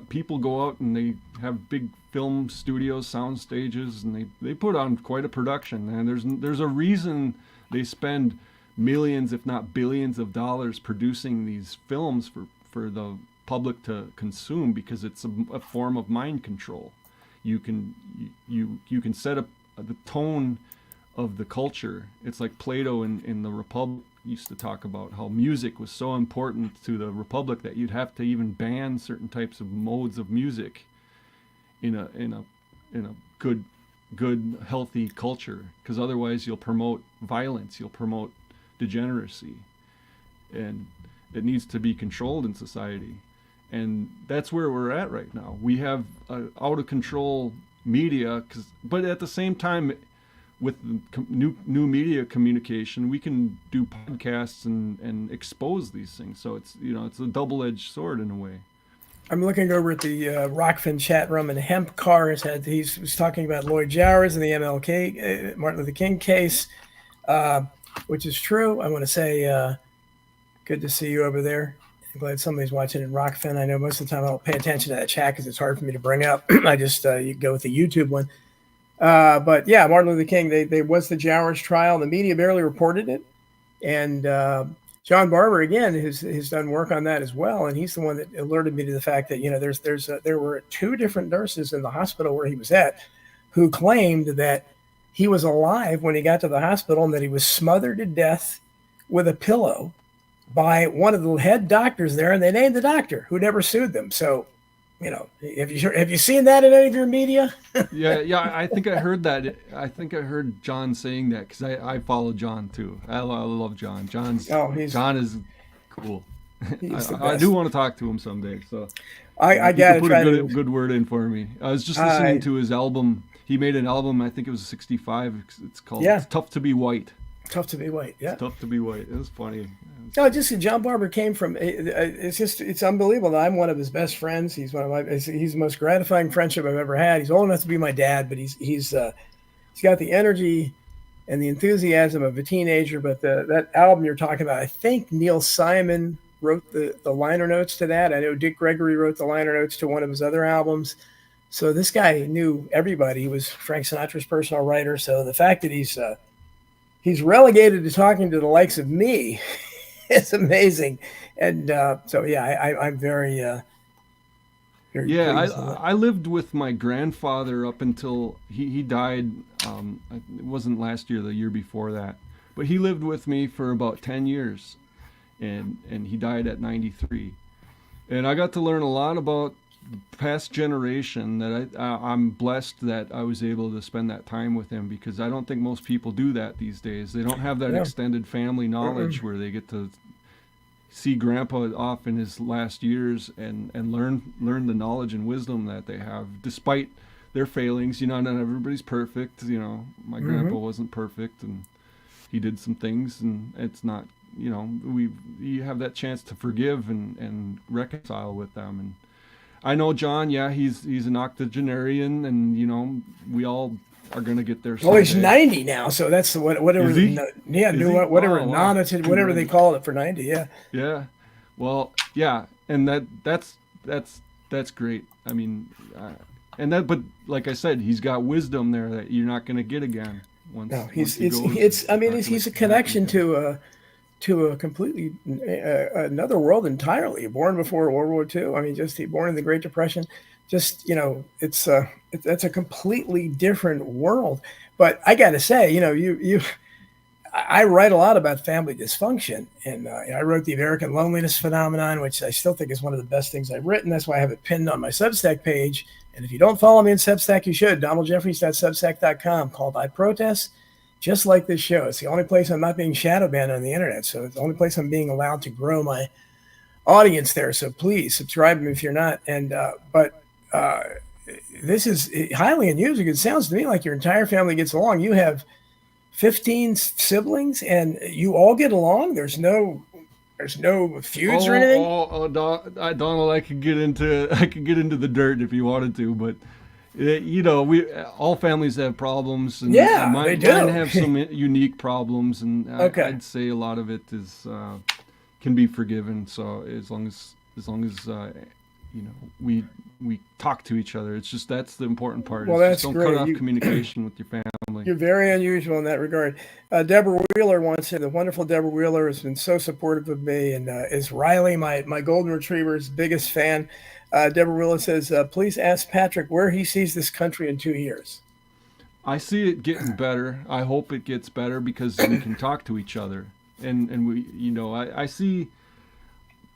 people go out and they have big film studios, sound stages, and they put on quite a production, and there's a reason they spend millions, if not billions of dollars producing these films for the public to consume, because it's a form of mind control. You can set up the tone of the culture. It's like Plato in the Republic used to talk about how music was so important to the Republic that you'd have to even ban certain types of modes of music in a good healthy culture, because otherwise you'll promote violence, you'll promote degeneracy, and it needs to be controlled in society. And that's where we're at right now. We have out of control media, but at the same time, with new media communication, we can do podcasts and expose these things. So it's it's a double-edged sword in a way. I'm looking over at the Rockfin chat room, and Hemp Carr was talking about Lloyd Jowers and the MLK Martin Luther King case, which is true. I want to say good to see you over there. I'm glad somebody's watching in Rockfin. I know most of the time I don't pay attention to that chat because it's hard for me to bring up. I just you go with the YouTube one. But yeah, Martin Luther King, they was the Jowers trial. The media barely reported it. And John Barber, again, has done work on that as well. And he's the one that alerted me to the fact that, there were two different nurses in the hospital where he was at who claimed that he was alive when he got to the hospital and that he was smothered to death with a pillow by one of the head doctors there. And they named the doctor who never sued them. So, have you seen that in any of your media? yeah. I think I heard that. I think I heard John saying that, because I follow John too. I love John. John is cool. I do want to talk to him someday. So I gotta put try a good word in for me. I was just listening to his album. He made an album. I think it was '65. It's called "It's Tough to Be White." Tough to be white. Yeah. It's tough to be white. It was funny. No, just John Barber came from. It's unbelievable that I'm one of his best friends. He's the most gratifying friendship I've ever had. He's old enough to be my dad, but he's got the energy and the enthusiasm of a teenager. But that album you're talking about, I think Neil Simon wrote the liner notes to that. I know Dick Gregory wrote the liner notes to one of his other albums. So this guy knew everybody. He was Frank Sinatra's personal writer. So the fact that he's relegated to talking to the likes of me. It's amazing. And so, yeah, I'm very pleased. I lived with my grandfather up until he died. It wasn't last year, the year before that. But he lived with me for about 10 years. And he died at 93. And I got to learn a lot about past generation that I'm blessed that I was able to spend that time with him, because I don't think most people do that these days. They don't have that extended family knowledge where they get to see Grandpa off in his last years and learn the knowledge and wisdom that they have, despite their failings. Not everybody's perfect. My grandpa wasn't perfect, and he did some things, and it's not. You have that chance to forgive and reconcile with them. And I know John. Yeah, he's an octogenarian, and we all are gonna get there someday. Well, he's 90 now, so that's whatever. Is he? Yeah, Is new he? whatever Oh, wow. whatever they call it for 90. Yeah. Yeah. Well, yeah, and that's great. I mean, but like I said, he's got wisdom there that you're not gonna get again. No, he's a connection to a completely another world entirely. Born before World War II. I mean, he born in the Great Depression. That's a completely different world. But I got to say, I write a lot about family dysfunction, and I wrote the American Loneliness Phenomenon, which I still think is one of the best things I've written. That's why I have it pinned on my Substack page. And if you don't follow me in Substack, you should. DonaldJeffries.substack.com, called I Protest, just like this show. It's the only place I'm not being shadow banned on the internet. So it's the only place I'm being allowed to grow my audience there. So please subscribe if you're not. And this is highly unusual. It sounds to me like your entire family gets along. You have 15 siblings, and you all get along. There's no feuds or anything. Donald, I could get into the dirt if you wanted to, but we all families have problems, and mine have some unique problems, and I'd say a lot of it is can be forgiven. So as long as we talk to each other, it's just that's the important part. Well, that's don't great. cut off communication with your family. You're very unusual in that regard. Deborah Wheeler once said, the wonderful Deborah Wheeler has been so supportive of me, and is Riley, my golden retriever's biggest fan. Deborah Wheeler says, please ask Patrick where he sees this country in 2 years. I see it getting better. I hope it gets better because we can talk to each other, and we, I see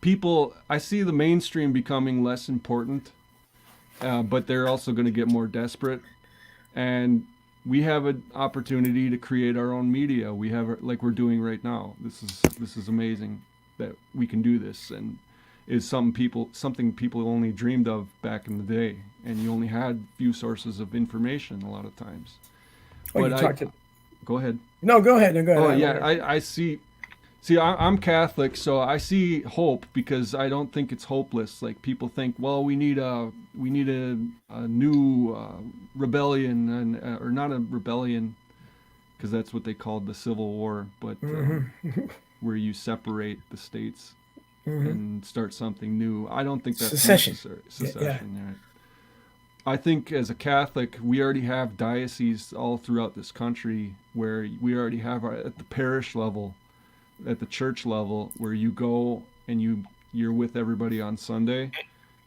people. I see the mainstream becoming less important, but they're also going to get more desperate, and we have an opportunity to create our own media. We have, like we're doing right now. This is amazing that we can do this, and is something people only dreamed of back in the day, and you only had few sources of information a lot of times. Well, go ahead. No, go ahead. Oh yeah, I see. See, I'm Catholic, so I see hope because I don't think it's hopeless. Like people think, well, we need a new rebellion, or not a rebellion, because that's what they called the Civil War, but where you separate the states and start something new. I don't think that's necessary. Secession, yeah. Right. I think as a Catholic, we already have dioceses all throughout this country where we already have at the parish level, at the church level, where you go and you're with everybody on Sunday,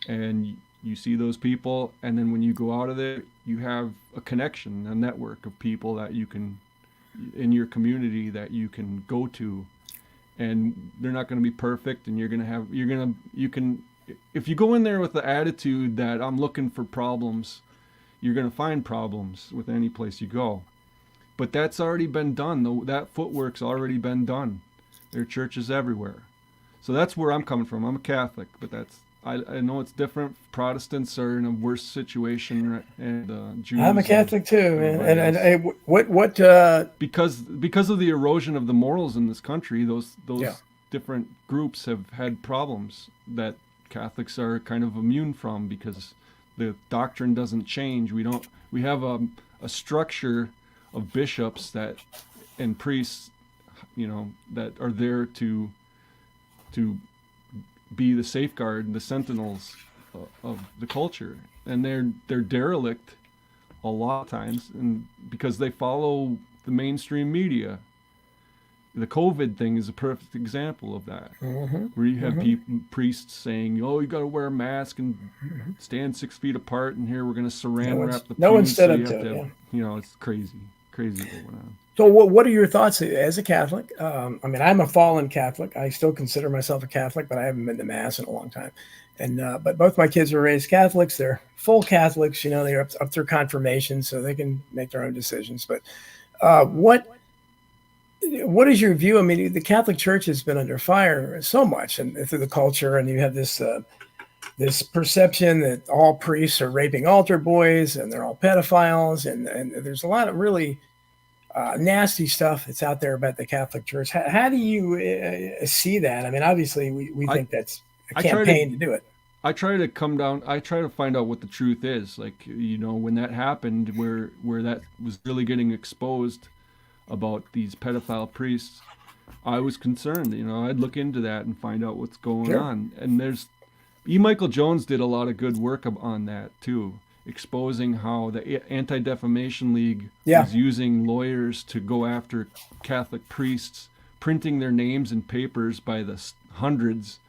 and you see those people, and then when you go out of there, you have a connection, a network of people that you can, in your community, that you can go to, and they're not going to be perfect, and you can, if you go in there with the attitude that I'm looking for problems, you're going to find problems with any place you go. But that's already been done. That footwork's already been done. There are churches everywhere. So that's where I'm coming from. I'm a Catholic, but I know it's different. Protestants are in a worse situation, and Jews. I'm a Catholic too, man. And what? Because of the erosion of the morals in this country, those different groups have had problems that Catholics are kind of immune from, because the doctrine doesn't change. We have a structure of bishops and priests, that are there to be the safeguard, the sentinels of the culture, and they're derelict a lot of times, and because they follow the mainstream media. The COVID thing is a perfect example of that, where you have priests saying, "Oh, you got to wear a mask and stand 6 feet apart, and here we're going to saran wrap the pews." No one stood up to it. It's crazy what went on. So what are your thoughts as a Catholic? I mean, I'm a fallen Catholic. I still consider myself a Catholic, but I haven't been to Mass in a long time. And but both my kids were raised Catholics. They're full Catholics. They're up through confirmation, so they can make their own decisions. But what what is your view? I mean, the Catholic Church has been under fire so much, and through the culture, and you have this perception that all priests are raping altar boys and they're all pedophiles, and there's a lot of really nasty stuff that's out there about the Catholic Church. How do you see that? I mean, obviously, we think that's a campaign to do it. I try to come down. I try to find out what the truth is. Like, when that happened, where that was really getting exposed about these pedophile priests, I was concerned. I'd look into that and find out what's going on. And there's Michael Jones did a lot of good work on that too, exposing how the Anti-Defamation League was using lawyers to go after Catholic priests, printing their names in papers by the hundreds,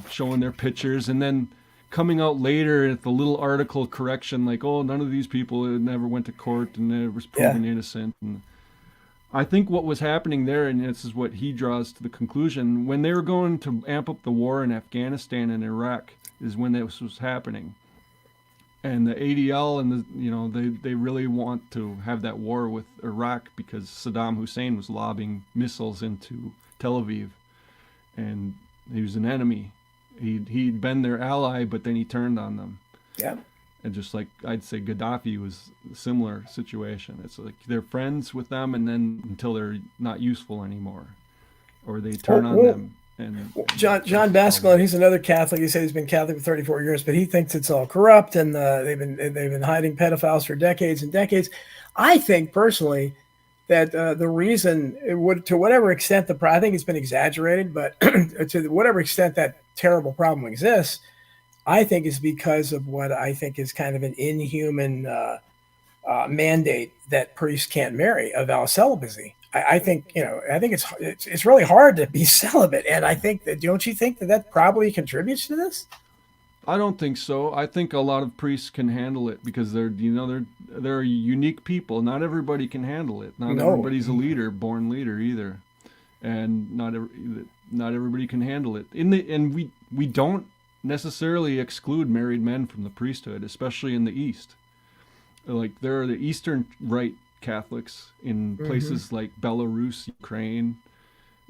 showing their pictures, and then coming out later at the little article correction like, oh, none of these people never went to court and they was proven innocent. And I think what was happening there, and this is what he draws to the conclusion, when they were going to amp up the war in Afghanistan and Iraq is when this was happening. And the ADL and they really want to have that war with Iraq because Saddam Hussein was lobbing missiles into Tel Aviv, and he was an enemy. He'd been their ally, but then he turned on them. Yeah. And just like I'd say Gaddafi was a similar situation. It's like they're friends with them, and then until they're not useful anymore, or they turn on them. And John Baskelin, he's another Catholic. He said he's been Catholic for 34 years, but he thinks it's all corrupt, and they've been hiding pedophiles for decades and decades. I think personally that the reason it would, to whatever extent I think it's been exaggerated, but to whatever extent that terrible problem exists, I think is because of what I think is kind of an inhuman mandate that priests can't marry, a vow of celibacy. I think it's really hard to be celibate, and I think that, don't you think that probably contributes to this? I don't think so. I think a lot of priests can handle it because they're unique people. Not everybody can handle it. Not everybody's a born leader either, and not everybody can handle it. And we don't necessarily exclude married men from the priesthood, especially in the East. Like, there are the Eastern Rite Catholics in places like Belarus, Ukraine,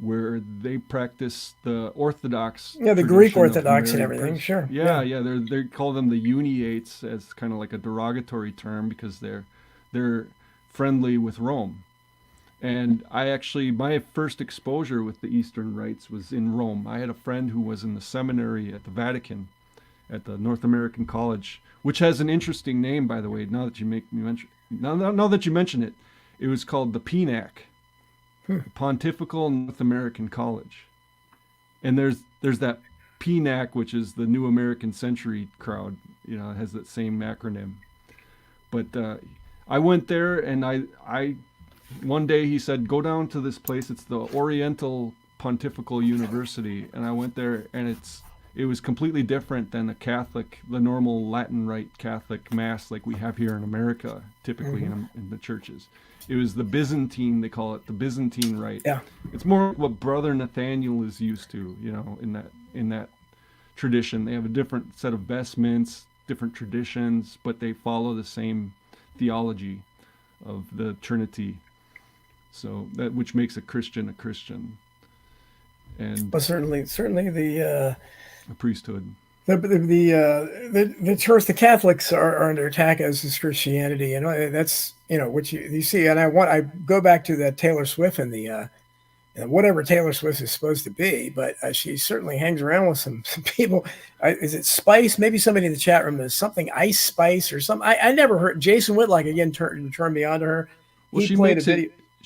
where they practice the Orthodox. Yeah, the Greek Orthodox and everything. Sure. Yeah. They call them the Uniates as kind of like a derogatory term because they're friendly with Rome. And my first exposure with the Eastern rites was in Rome. I had a friend who was in the seminary at the Vatican, at the North American College, which has an interesting name, by the way. Now that you mention it, it was called the PNAC, Pontifical North American College. And there's that PNAC, which is the New American Century crowd. It has that same acronym. But I went there, and I one day he said, go down to this place. It's the Oriental Pontifical University. And I went there, and it was completely different than the normal Latin Rite Catholic Mass like we have here in America, typically in the churches. It was the Byzantine, they call it the Byzantine Rite. Yeah. It's more what Brother Nathaniel is used to, in that tradition. They have a different set of vestments, different traditions, but they follow the same theology of the Trinity. So which makes a Christian. And but certainly the priesthood. The church, the Catholics are under attack, as is Christianity, and that's what you see. And I go back to that Taylor Swift and the whatever Taylor Swift is supposed to be, but she certainly hangs around with some people. Is it Spice? Maybe somebody in the chat room is something Ice Spice or something. I never heard. Jason Whitlock again turned me on to her.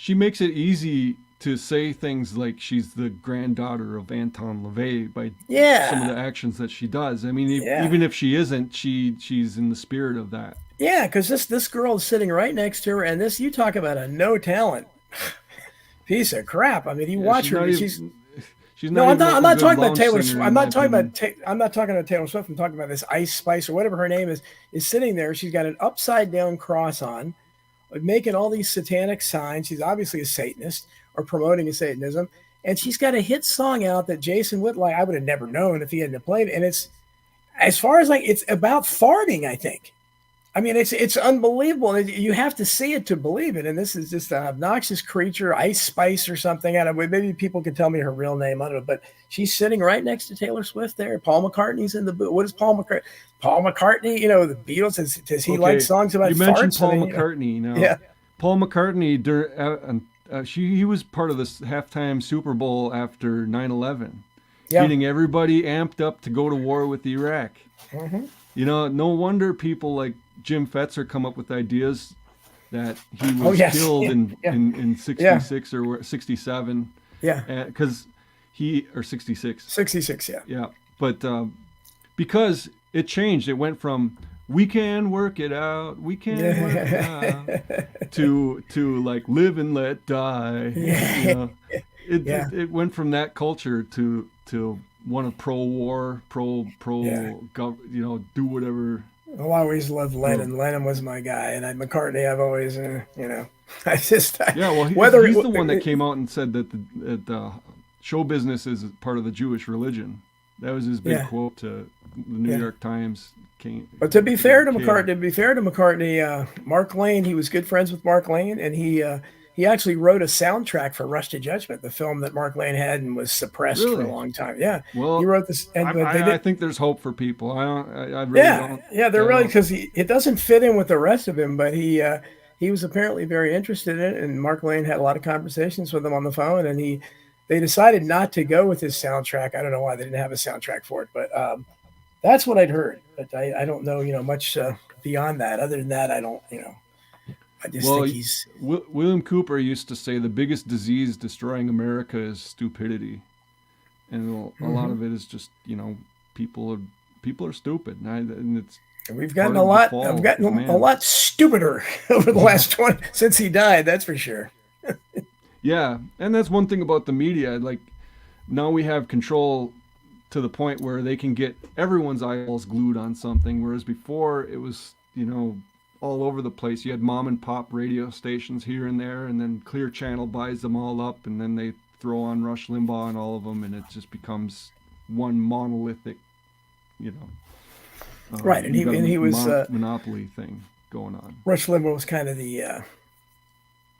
She makes it easy to say things like she's the granddaughter of Anton LaVey by some of the actions that she does. I mean, even if she isn't, she's in the spirit of that. Yeah, because this girl is sitting right next to her, and you talk about a no talent piece of crap. I mean, you watch her. I'm not talking about Taylor Swift. I'm not talking about Taylor Swift. I'm talking about this Ice Spice or whatever her name is sitting there. She's got an upside down cross on, making all these satanic signs. She's obviously a Satanist or promoting a Satanism. And she's got a hit song out that Jason Whitlock, I would have never known if he hadn't played it. And it's, as far as it's about farting, I think. I mean, it's unbelievable. You have to see it to believe it. And this is just an obnoxious creature, Ice Spice or something. I don't know. Maybe people can tell me her real name. I don't know. But she's sitting right next to Taylor Swift there. Paul McCartney's in the booth. What is Paul McCartney? Paul McCartney, the Beatles. Does he like songs about you mentioned farts? Paul McCartney. Now, yeah. Paul McCartney, he was part of this halftime Super Bowl after 9/11, getting everybody amped up to go to war with Iraq. Mm-hmm. No wonder people like Jim Fetzer come up with ideas that he was killed in 66 or 67. Yeah. Because or 66. 66, yeah. Yeah. But because it changed. It went from we can work it out, we can work it out, to like live and let die. Yeah. It went from that culture to one of pro-war, do whatever. I'll always love Lennon. Lennon was my guy, and McCartney. I've always, I just he's the one that came out and said that the show business is part of the Jewish religion. That was his big quote to the New York Times. But to be fair to McCartney, Mark Lane, he was good friends with Mark Lane, and he actually wrote a soundtrack for Rush to Judgment, the film that Mark Lane had and was suppressed for a long time. Yeah, well, he wrote this. And I think there's hope for people. I really don't. Yeah, they're really, because it doesn't fit in with the rest of him, but he was apparently very interested in it, and Mark Lane had a lot of conversations with him on the phone, and they decided not to go with his soundtrack. I don't know why they didn't have a soundtrack for it, but that's what I'd heard. But I don't know, much beyond that. Other than that, I don't, I just think he's... William Cooper used to say the biggest disease destroying America is stupidity. And a lot of it is just, people are stupid. And we've gotten a lot stupider over the last 20, since he died, that's for sure. Yeah, and that's one thing about the media. Like, now we have control to the point where they can get everyone's eyeballs glued on something, whereas before it was, all over the place. You had mom and pop radio stations here and there, and then Clear Channel buys them all up, and then they throw on Rush Limbaugh and all of them, and it just becomes one monolithic, right. And he was monopoly thing going on. Rush Limbaugh was kind of the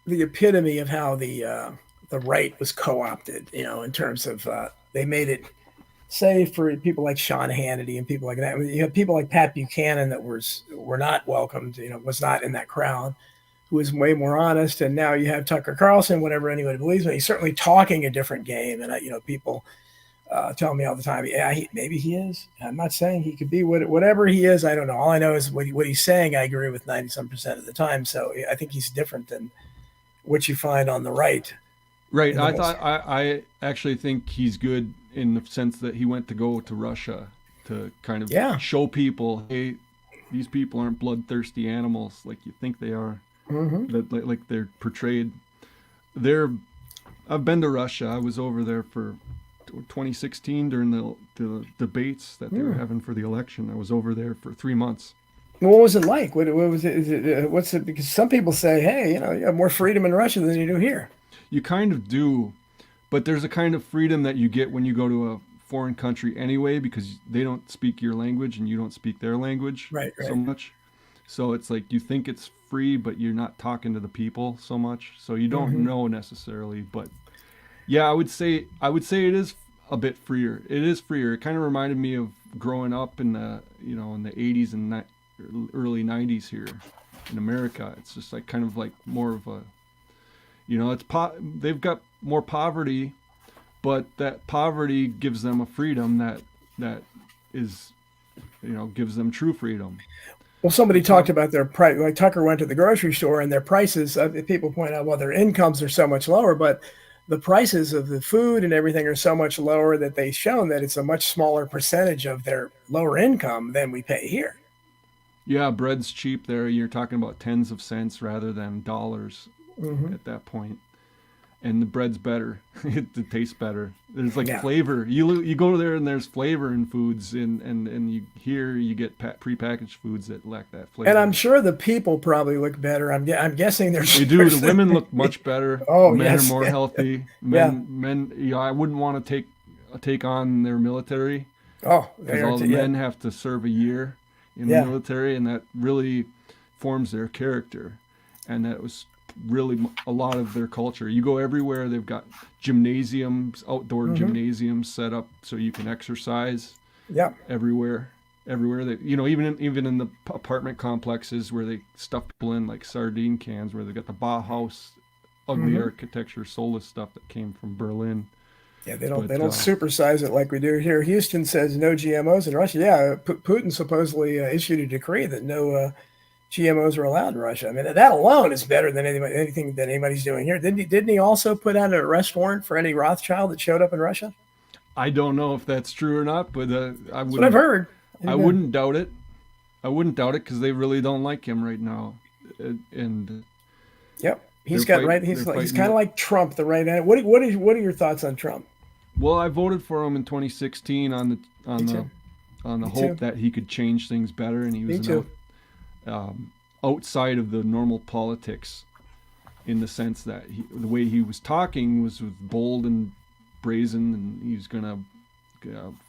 epitome of how the right was co-opted, in terms of they made it safe for people like Sean Hannity and people like that. You have people like Pat Buchanan that were not welcomed, was not in that crowd, who was way more honest. And now you have Tucker Carlson, whatever anybody believes, but he's certainly talking a different game. And people tell me all the time, maybe he is. I'm not saying he could be whatever he is. I don't know. All I know is what he's saying, I agree with 90% of the time. So I think he's different than what you find on the right. Right. I actually think he's good in the sense that he went to go to Russia to kind of show people, hey, these people aren't bloodthirsty animals like you think they are. Mm-hmm. That like they're portrayed. I've been to Russia. I was over there for 2016 during the debates that they were having for the election. I was over there for 3 months. What was it like? What was it? What's it? Because some people say, hey, you have more freedom in Russia than you do here. You kind of do, but there's a kind of freedom that you get when you go to a foreign country anyway, because they don't speak your language and you don't speak their language so much. So it's like you think it's free, but you're not talking to the people so much, so you don't know necessarily. But yeah, I would say it is a bit freer. It is freer. It kind of reminded me of growing up in the in the 80s and early 90s here in America. It's just like kind of like more of a they've got more poverty, but that poverty gives them a freedom that is, gives them true freedom. Well, somebody talked about their price. Like Tucker went to the grocery store and their prices. People point out, well, their incomes are so much lower, but the prices of the food and everything are so much lower that they've shown that it's a much smaller percentage of their lower income than we pay here. Yeah, bread's cheap there. You're talking about tens of cents rather than dollars. At that point, and the bread's better. It tastes better. There's flavor. You go there and there's flavor in foods, and you get prepackaged foods that lack that flavor. And I'm sure the people probably look better. I'm guessing they do. The women look much better. Men are more healthy. Men. I wouldn't want to take on their military. Oh, because all the men have to serve a year in the military, and that really forms their character. And that was really a lot of their culture. You go everywhere, they've got gymnasiums, outdoor gymnasiums set up so you can exercise. Yeah. Everywhere that, you know, even in the apartment complexes where they stuff people in like sardine cans, where they got the Bauhaus ugly architecture, soulless stuff that came from Berlin. Yeah, they don't supersize it like we do here. Houston says no GMOs in Russia. Yeah, Putin supposedly issued a decree that no GMOs are allowed in Russia. I mean, that alone is better than anything that anybody's doing here. Didn't he also put out an arrest warrant for any Rothschild that showed up in Russia? I don't know if that's true or not, but that's what I've heard. I wouldn't doubt it. I wouldn't doubt it because they really don't like him right now. And yep, he's got right. He's kind of like Trump, the right hand. What are your thoughts on Trump? Well, I voted for him in 2016 on the hope that he could change things better, and he was outside of the normal politics, in the sense that the way he was talking was bold and brazen, and he was gonna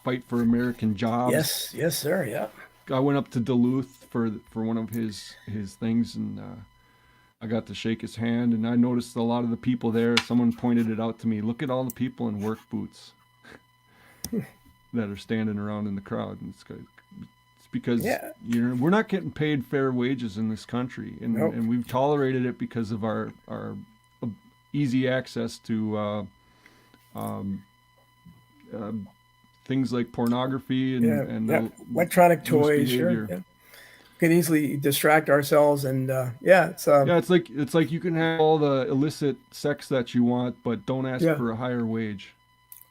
fight for American jobs. Yes, sir. Yeah. I went up to Duluth for one of his things, and I got to shake his hand, and I noticed a lot of the people there. Someone pointed it out to me. Look at all the people in work boots that are standing around in the crowd, and it's because we're not getting paid fair wages in this country, and we've tolerated it because of our easy access to things like pornography and electronic toys. Sure. Yeah. Can easily distract ourselves, and it's like you can have all the illicit sex that you want, but don't ask for a higher wage.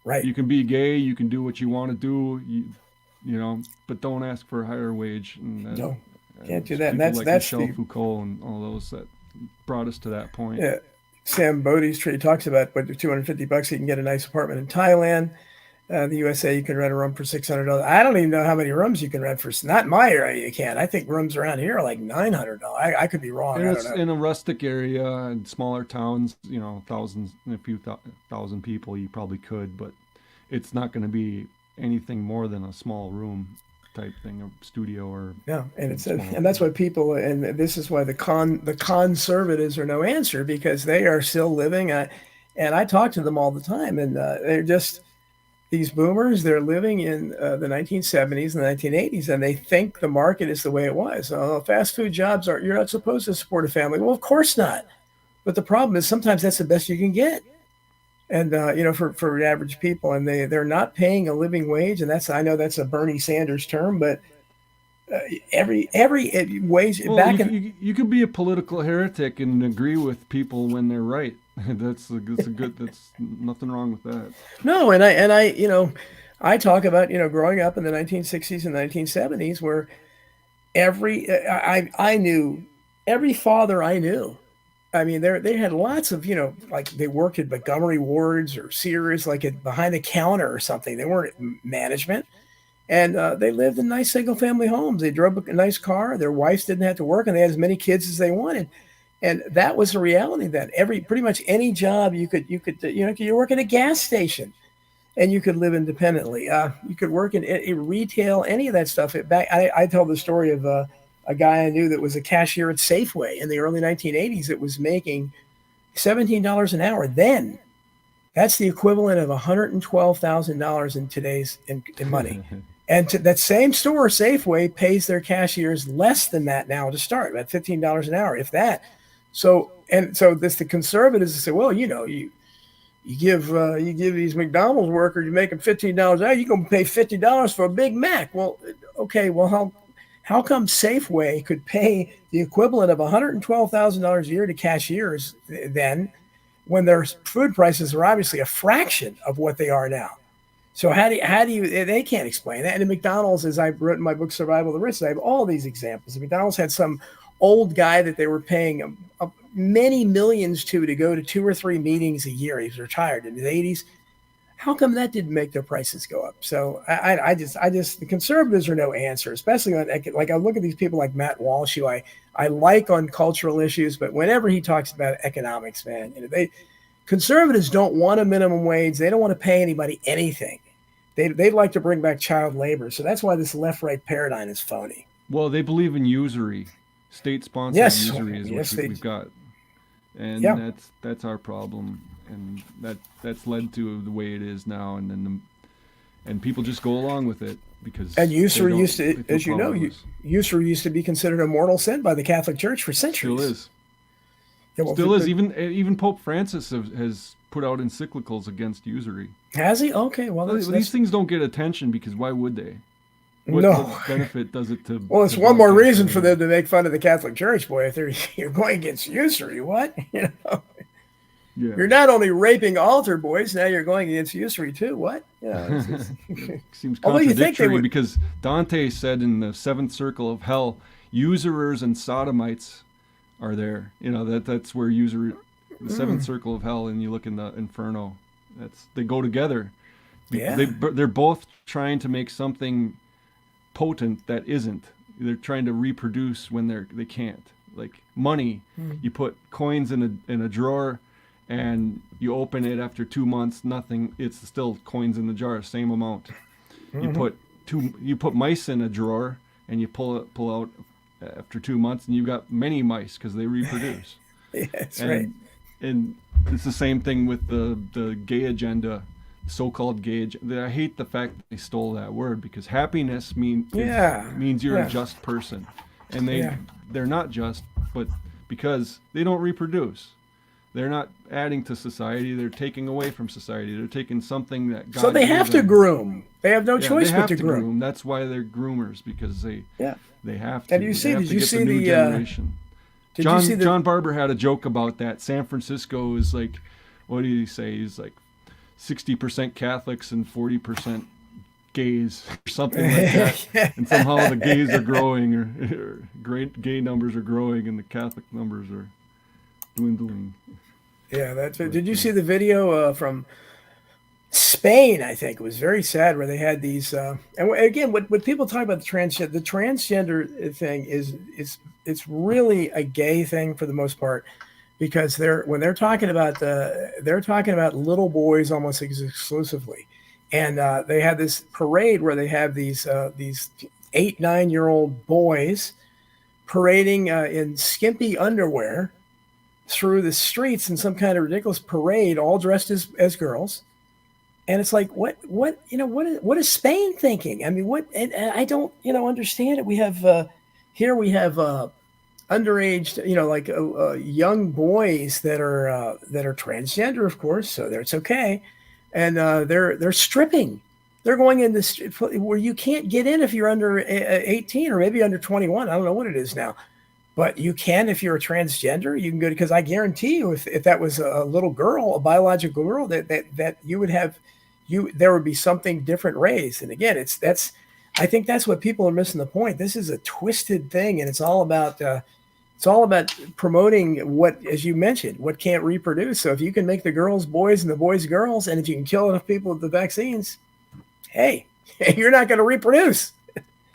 Right. You can be gay, you can do what you want to do, you know, but don't ask for a higher wage. And can't do that. And that's Michel Foucault and all those that brought us to that point. Yeah. Sam Bodie's tree talks about, but $250 you can get a nice apartment in Thailand. The USA, you can rent a room for $600. I don't even know how many rooms you can rent for. Not in my area, you can. I think rooms around here are like $900. I could be wrong. And it's in a rustic area in smaller towns, you know, a few thousand people, you probably could, but it's not going to be anything more than a small room type thing, a studio or and that's why people, and this is why the conservatives are no answer, because they are still living. And I talk to them all the time, and they're just. These boomers, they're living in the 1970s and the 1980s, and they think the market is the way it was. Fast food jobs you're not supposed to support a family. Well, of course not. But the problem is sometimes that's the best you can get. And, for average people, and they're not paying a living wage. And I know that's a Bernie Sanders term, but every wage you could be a political heretic and agree with people when they're right. That's nothing wrong with that. No, and I talk about growing up in the 1960s and 1970s, where I knew every father I knew. I mean, they had lots of like they worked at Montgomery Ward's or Sears, like behind the counter or something. They weren't management, and they lived in nice single family homes. They drove a nice car. Their wives didn't have to work, and they had as many kids as they wanted. And that was the reality then. Pretty much any job you work at a gas station, and you could live independently. You could work in retail, any of that stuff. I tell the story of a guy I knew that was a cashier at Safeway in the early 1980s that was making $17 an hour. Then that's the equivalent of $112,000 in today's in money. And that same store, Safeway, pays their cashiers less than that now to start, about $15 an hour, if that. So the conservatives say, well, you give these McDonald's workers, you make them $15 an hour, you're going to pay $50 for a Big Mac. Well, okay, well, how come Safeway could pay the equivalent of $112,000 a year to cashiers then, when their food prices are obviously a fraction of what they are now? So how do you? They can't explain that. And McDonald's, as I've written in my book Survival of the Rich, I have all these examples. McDonald's had some old guy that they were paying many millions to go to 2 or 3 meetings a year. He was retired in his 80s. How come that didn't make their prices go up? So I just the conservatives are no answer, especially on, like, I look at these people like Matt Walsh, who I like on cultural issues, but whenever he talks about economics, man, conservatives don't want a minimum wage. They don't want to pay anybody anything. They'd like to bring back child labor. So that's why this left-right paradigm is phony. Well, they believe in usury. State-sponsored Yes, usury is yes, what we've got. And Yeah. that's our problem, and that's led to the way it is now, and then and people just go along with it because And usury they used to, feel as you know, powerless. usury used to be considered a mortal sin by the Catholic Church for centuries. Still is. Yeah, well, Still is. Even Pope Francis has put out encyclicals against usury. Has he? Okay, well, These things don't get attention because why would they? No. What benefit does it to? Well, it's to one more broadcast reason that for again? them to make fun of the Catholic Church, boy. If you're going against usury, what? Yeah. You're not only raping altar boys, now you're going against usury too. What? Yeah. It seems Although you think they contradictory would- because Dante said in the seventh circle of hell, usurers and sodomites are there. That's where usury, the seventh circle of hell, and you look in the Inferno. They go together. Yeah. They're both trying to make something potent that isn't. They're trying to reproduce when they can't. Like money, you put coins in a drawer, and you open it after 2 months, nothing. It's still coins in the jar, same amount. You put mice in a drawer, and you pull out after 2 months, and you've got many mice because they reproduce. Yeah, that's right. And it's the same thing with the gay agenda, so-called gay agenda. I hate the fact that they stole that word because happiness means you're Yeah. a just person, and Yeah. they're not just, but because they don't reproduce. They're not adding to society. They're taking away from society. They're taking something that God So they gave have to them. groom. They have no Yeah, choice they but have to to groom. That's why they're groomers, because they Yeah. have to. And you see- they have did to you get see the new the, generation. Did you see the? John Barber had a joke about that. San Francisco is like, what did he say? He's like 60% Catholics and 40% gays, or something like that. And somehow the gays are growing, or great gay numbers are growing, and the Catholic numbers are dwindling. Yeah, that's it. Did you see the video from Spain? I think it was very sad where they had these. And again, when people talk about the transgender thing is it's really a gay thing for the most part, because they're talking about little boys almost exclusively, and they had this parade where they have these 8-9-year-old boys parading in skimpy underwear through the streets in some kind of ridiculous parade, all dressed as girls. And it's like, what is Spain thinking? I mean, and I don't, understand it. We have, here we have, underage, young boys that are transgender, of course. So it's okay. And, they're stripping. They're going in this where you can't get in if you're under 18 or maybe under 21. I don't know what it is now. But you can if you're a transgender. You can go, because I guarantee you, if that was a little girl, a biological girl, that you would have, there would be something different raised. And again, I think that's what people are missing the point. This is a twisted thing, and it's all about promoting what, as you mentioned, what can't reproduce. So if you can make the girls boys and the boys girls, and if you can kill enough people with the vaccines, hey, you're not going to reproduce.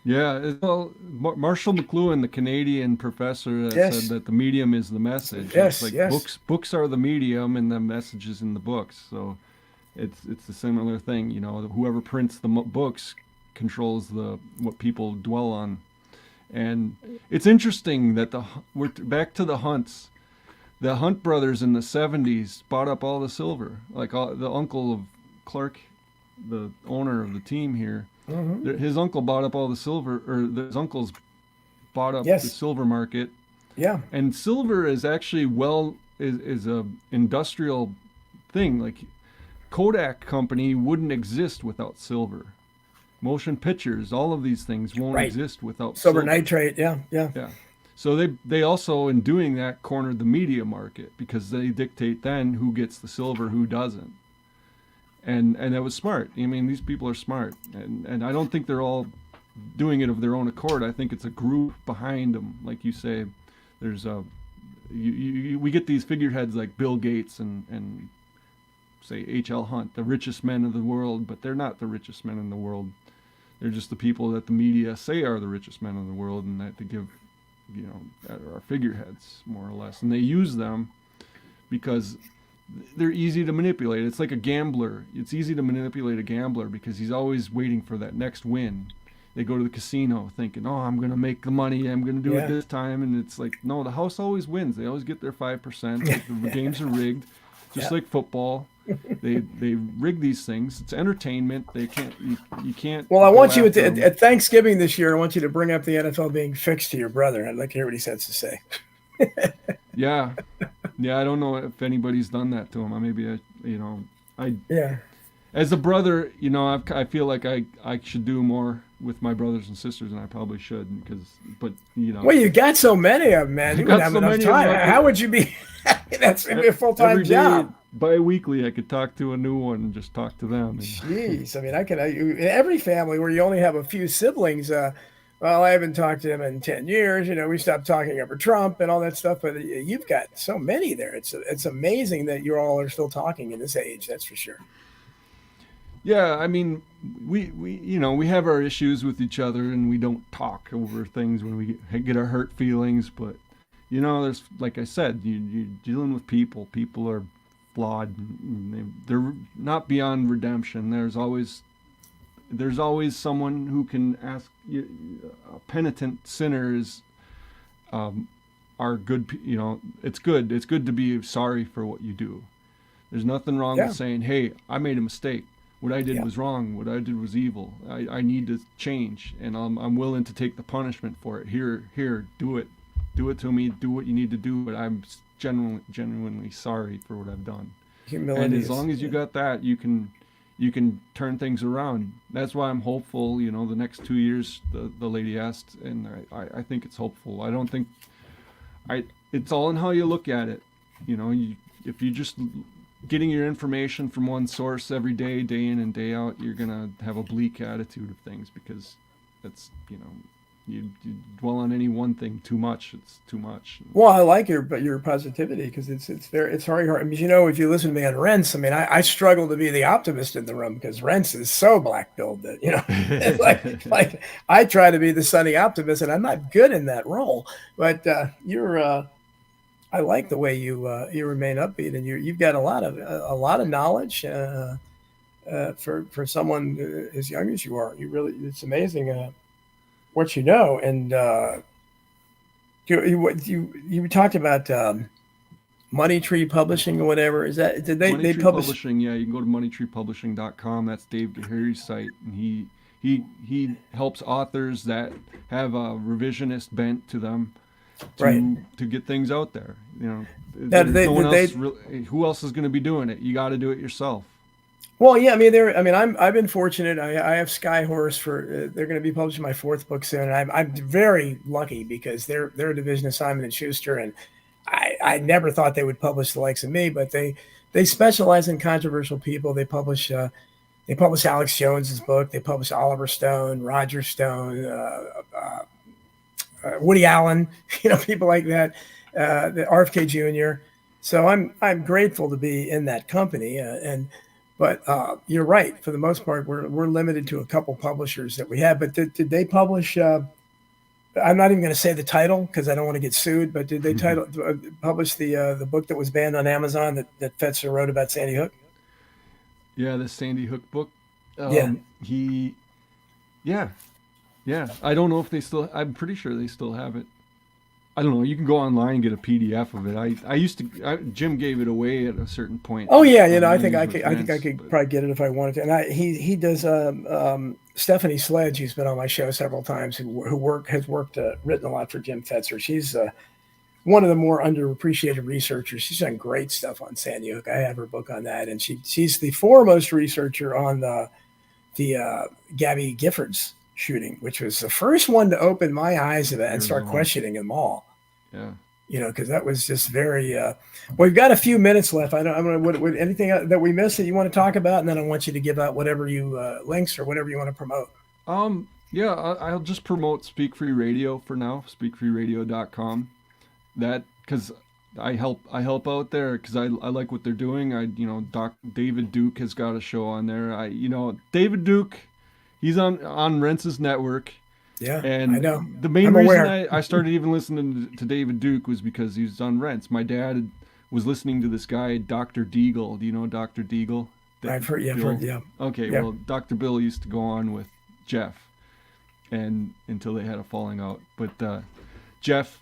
Yeah, well, Marshall McLuhan, the Canadian professor, Yes. said that the medium is the message. Yes, It's like yes. books are the medium, and the message is in the books. So it's a similar thing. Whoever prints the books controls what people dwell on. And it's interesting that we're back to the Hunts. The Hunt brothers in the 70s bought up all the silver. Like the uncle of Clark, the owner of the team here. Mm-hmm. His uncle bought up all the silver, or his uncles bought up Yes. the silver market. Yeah. And silver is actually is a industrial thing. Like Kodak company wouldn't exist without silver. Motion pictures, all of these things won't Right. exist without Silver silver. nitrate. Yeah. Yeah. So they also, in doing that, cornered the media market because they dictate then who gets the silver, who doesn't. And that was smart. I mean, these people are smart, and I don't think they're all doing it of their own accord. I think it's a group behind them, like you say. There's we get these figureheads like Bill Gates and say H.L. Hunt, the richest men of the world, but they're not the richest men in the world. They're just the people that the media say are the richest men in the world, and that they give, are figureheads more or less, and they use them because they're easy to manipulate. It's like a gambler. It's easy to manipulate a gambler because he's always waiting for that next win. they go to the casino thinking, oh, I'm going to make the money. I'm going to do Yeah. it this time. And it's like, no, the house always wins. They always get their 5%. Like, the games are rigged, just Yeah. like football. They rig these things. It's entertainment. They can't, you can't. Well, I go want you after them. at Thanksgiving this year. I want you to bring up the NFL being fixed to your brother. I'd like to hear what he has to say. Yeah. Yeah. I don't know if anybody's done that to him. Yeah. As a brother, I feel like I should do more with my brothers and sisters, and I probably should, but Well, you got so many of them, man. You got wouldn't have so enough many of time. them. How would you be? That's gonna be a full-time every day, job. bi-weekly, I could talk to a new one and just talk to them. Jeez, I mean, in every family where you only have a few siblings. Well, I haven't talked to him in 10 years. We stopped talking over Trump and all that stuff. But you've got so many there. It's amazing that you all are still talking in this age. That's for sure. Yeah, I mean, we we have our issues with each other, and we don't talk over things when we get our hurt feelings. But there's, like I said, you're dealing with people. People are flawed. They're not beyond redemption. There's always someone who can ask you. A penitent sinners are good. It's good. It's good to be sorry for what you do. There's nothing wrong with saying, "Hey, I made a mistake. What I did was wrong. What I did was evil. I need to change, and I'm willing to take the punishment for it. Here, do it. Do it to me. Do what you need to do. But I'm genuinely sorry for what I've done." Humility. And as long as you got that, you can turn things around. That's why I'm hopeful. The next 2 years, the lady asked, and I think it's hopeful. I don't think it's all in how you look at it. If you just getting your information from one source every day, day in and day out, you're gonna have a bleak attitude of things, because that's you dwell on any one thing too much. It's too much. Well, I like your positivity, because it's very hard. I mean, if you listen to me on Rents, I mean, I struggle to be the optimist in the room, because Rents is so black-pilled that it's like I try to be the sunny optimist, and I'm not good in that role. But I like the way you remain upbeat, and you've got a lot of knowledge for someone as young as you are. It's amazing what you know. And you talked about Money Tree Publishing or whatever. Is that did Money they Tree publish? Publishing? Yeah, you can go to moneytreepublishing.com. That's Dave Gahiri's site, and he helps authors that have a revisionist bent to them to get things out there. Who else is going to be doing it? You got to do it yourself. Well, yeah, I mean, I've been fortunate. I have Skyhorse they're going to be publishing my 4th book soon, and I'm very lucky, because they're a division of Simon and Schuster, and I never thought they would publish the likes of me, but they specialize in controversial people. They publish Alex Jones's book. They publish Oliver Stone, Roger Stone, Woody Allen, people like that, the RFK Jr. So I'm grateful to be in that company, but you're right. For the most part, we're limited to a couple publishers that we have. But did they publish? I'm not even going to say the title, because I don't want to get sued. But did they publish the book that was banned on Amazon that Fetzer wrote about Sandy Hook? Yeah, the Sandy Hook book. Yeah. I don't know if they still. I'm pretty sure they still have it. I don't know. You can go online and get a PDF of it. I used to. Jim gave it away at a certain point. Oh yeah, I think I could probably get it if I wanted to. And he does. Stephanie Sledge, who's been on my show several times, who written a lot for Jim Fetzer. She's one of the more underappreciated researchers. She's done great stuff on Sandy Hook. I have her book on that, and she's the foremost researcher on the Gabby Giffords shooting, which was the first one to open my eyes to that and start questioning them all. Yeah. Because that was just very. We've got a few minutes left. What anything that we missed that you want to talk about, and then I want you to give out whatever you links or whatever you want to promote. Yeah, I'll just promote Speak Free Radio for now. SpeakFreeRadio.com. That, because I help out there, because I like what they're doing. David Duke has got a show on there. David Duke, he's on Rents's network. Yeah, and I know. The main reason I started even listening to David Duke was because he's on Rents. My dad was listening to this guy, Dr. Deagle. Do you know Dr. Deagle? I've heard, yeah. Okay, yeah. well, Dr. Bill used to go on with Jeff. and until they had a falling out. But Jeff,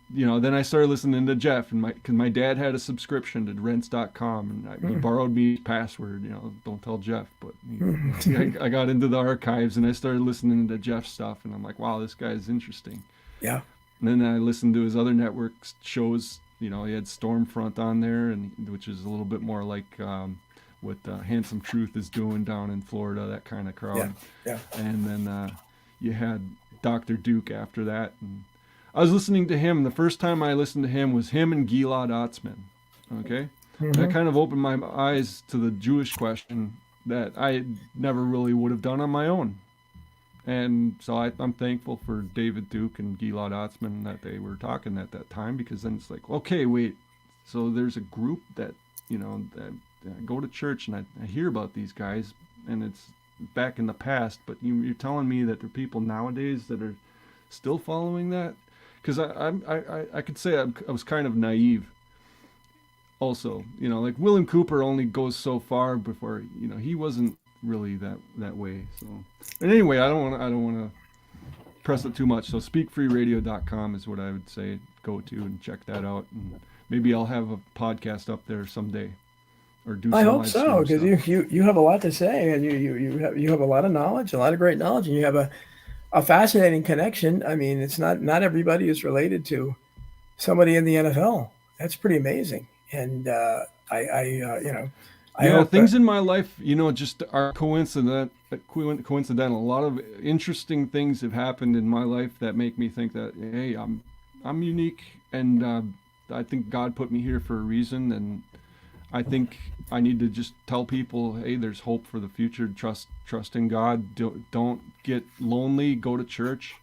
then I started listening to Jeff, and because my dad had a subscription to rents.com, and he borrowed me his password. Don't tell Jeff, but I got into the archives and I started listening to Jeff's stuff, and I'm like, wow, this guy is interesting. Yeah. And then I listened to his other network shows. He had Stormfront on there, and which is a little bit more like what Handsome Truth is doing down in Florida, that kind of crowd. Yeah. And then you had Dr. Duke after that. And I was listening to him. The first time I listened to him was him and Gilad Atzmon. Okay? That kind of opened my eyes to the Jewish question that I never really would have done on my own. And so I'm thankful for David Duke and Gilad Atzmon that they were talking at that time, because then it's like, okay, wait, so there's a group that, that go to church, and I hear about these guys, and it's back in the past, but you're telling me that there are people nowadays that are still following that? Because I could say I was kind of naive also, like William Cooper only goes so far before, he wasn't really that way. So, but anyway, I don't want to press it too much. So speakfreeradio.com is what I would say. Go to and check that out, and maybe I'll have a podcast up there someday, or do. I hope so, because you have a lot to say, and you have a lot of knowledge, a lot of great knowledge, and you have a fascinating connection. I mean, it's not everybody is related to somebody in the NFL. That's pretty amazing, and I hope things in my life, just are coincidental. A lot of interesting things have happened in my life that make me think that, hey, I'm unique, and I think God put me here for a reason, and I think I need to just tell people, hey, there's hope for the future. Trust in God. Don't get lonely. Go to church.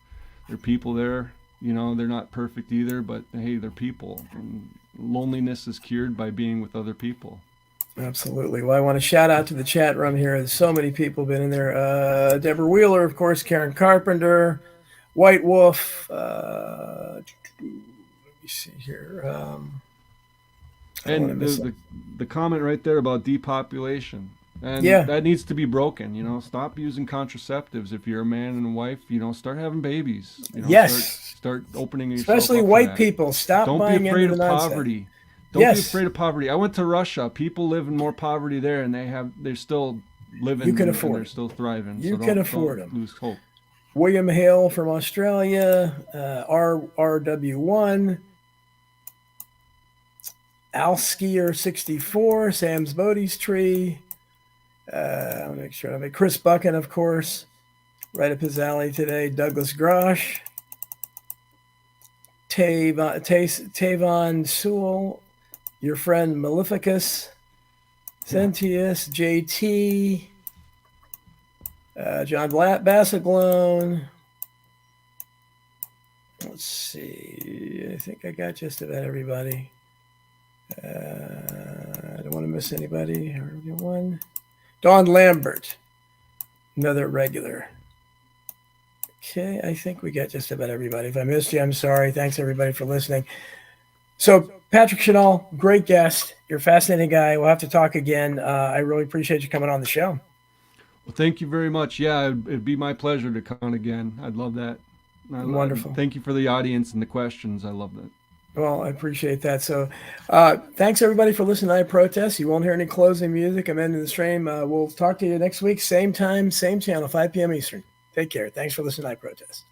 There are people there. They're not perfect either, but hey, they're people, and loneliness is cured by being with other people. Absolutely. Well, I want to shout out to the chat room here. There's so many people been in there. Deborah Wheeler, of course, Karen Carpenter, White Wolf. Let me see here. And the comment right there about depopulation. And that needs to be broken. Stop using contraceptives. If you're a man and a wife, start having babies. Yes. Start opening yourself especially up white people. Stop. Don't buying be afraid into of the nonsense. poverty. Don't be afraid of poverty. I went to Russia. People live in more poverty there, and they're still living. You can and afford. They're still thriving. You can afford them. Lose hope. William Hale from Australia. RW1. Al Skier 64. Sam's Bodie's Tree. I'll make sure. Chris Buchan, of course, right up his alley today. Douglas Grosh. Tavon Sewell. Your friend Maleficus, Sentius, JT, John Bassaglone. Let's see. I think I got just about everybody. I don't want to miss anybody. One. Don Lambert, another regular. Okay, I think we got just about everybody. If I missed you, I'm sorry. Thanks, everybody, for listening. So, Patrick Chanel, great guest. You're a fascinating guy. We'll have to talk again. I really appreciate you coming on the show. Well, thank you very much. Yeah, it'd be my pleasure to come on again. I'd love that. Wonderful. Thank you for the audience and the questions. I love that. Well, I appreciate that. So, thanks, everybody, for listening to I Protest. You won't hear any closing music. I'm ending the stream. We'll talk to you next week, same time, same channel, 5 p.m. Eastern. Take care. Thanks for listening to I Protest.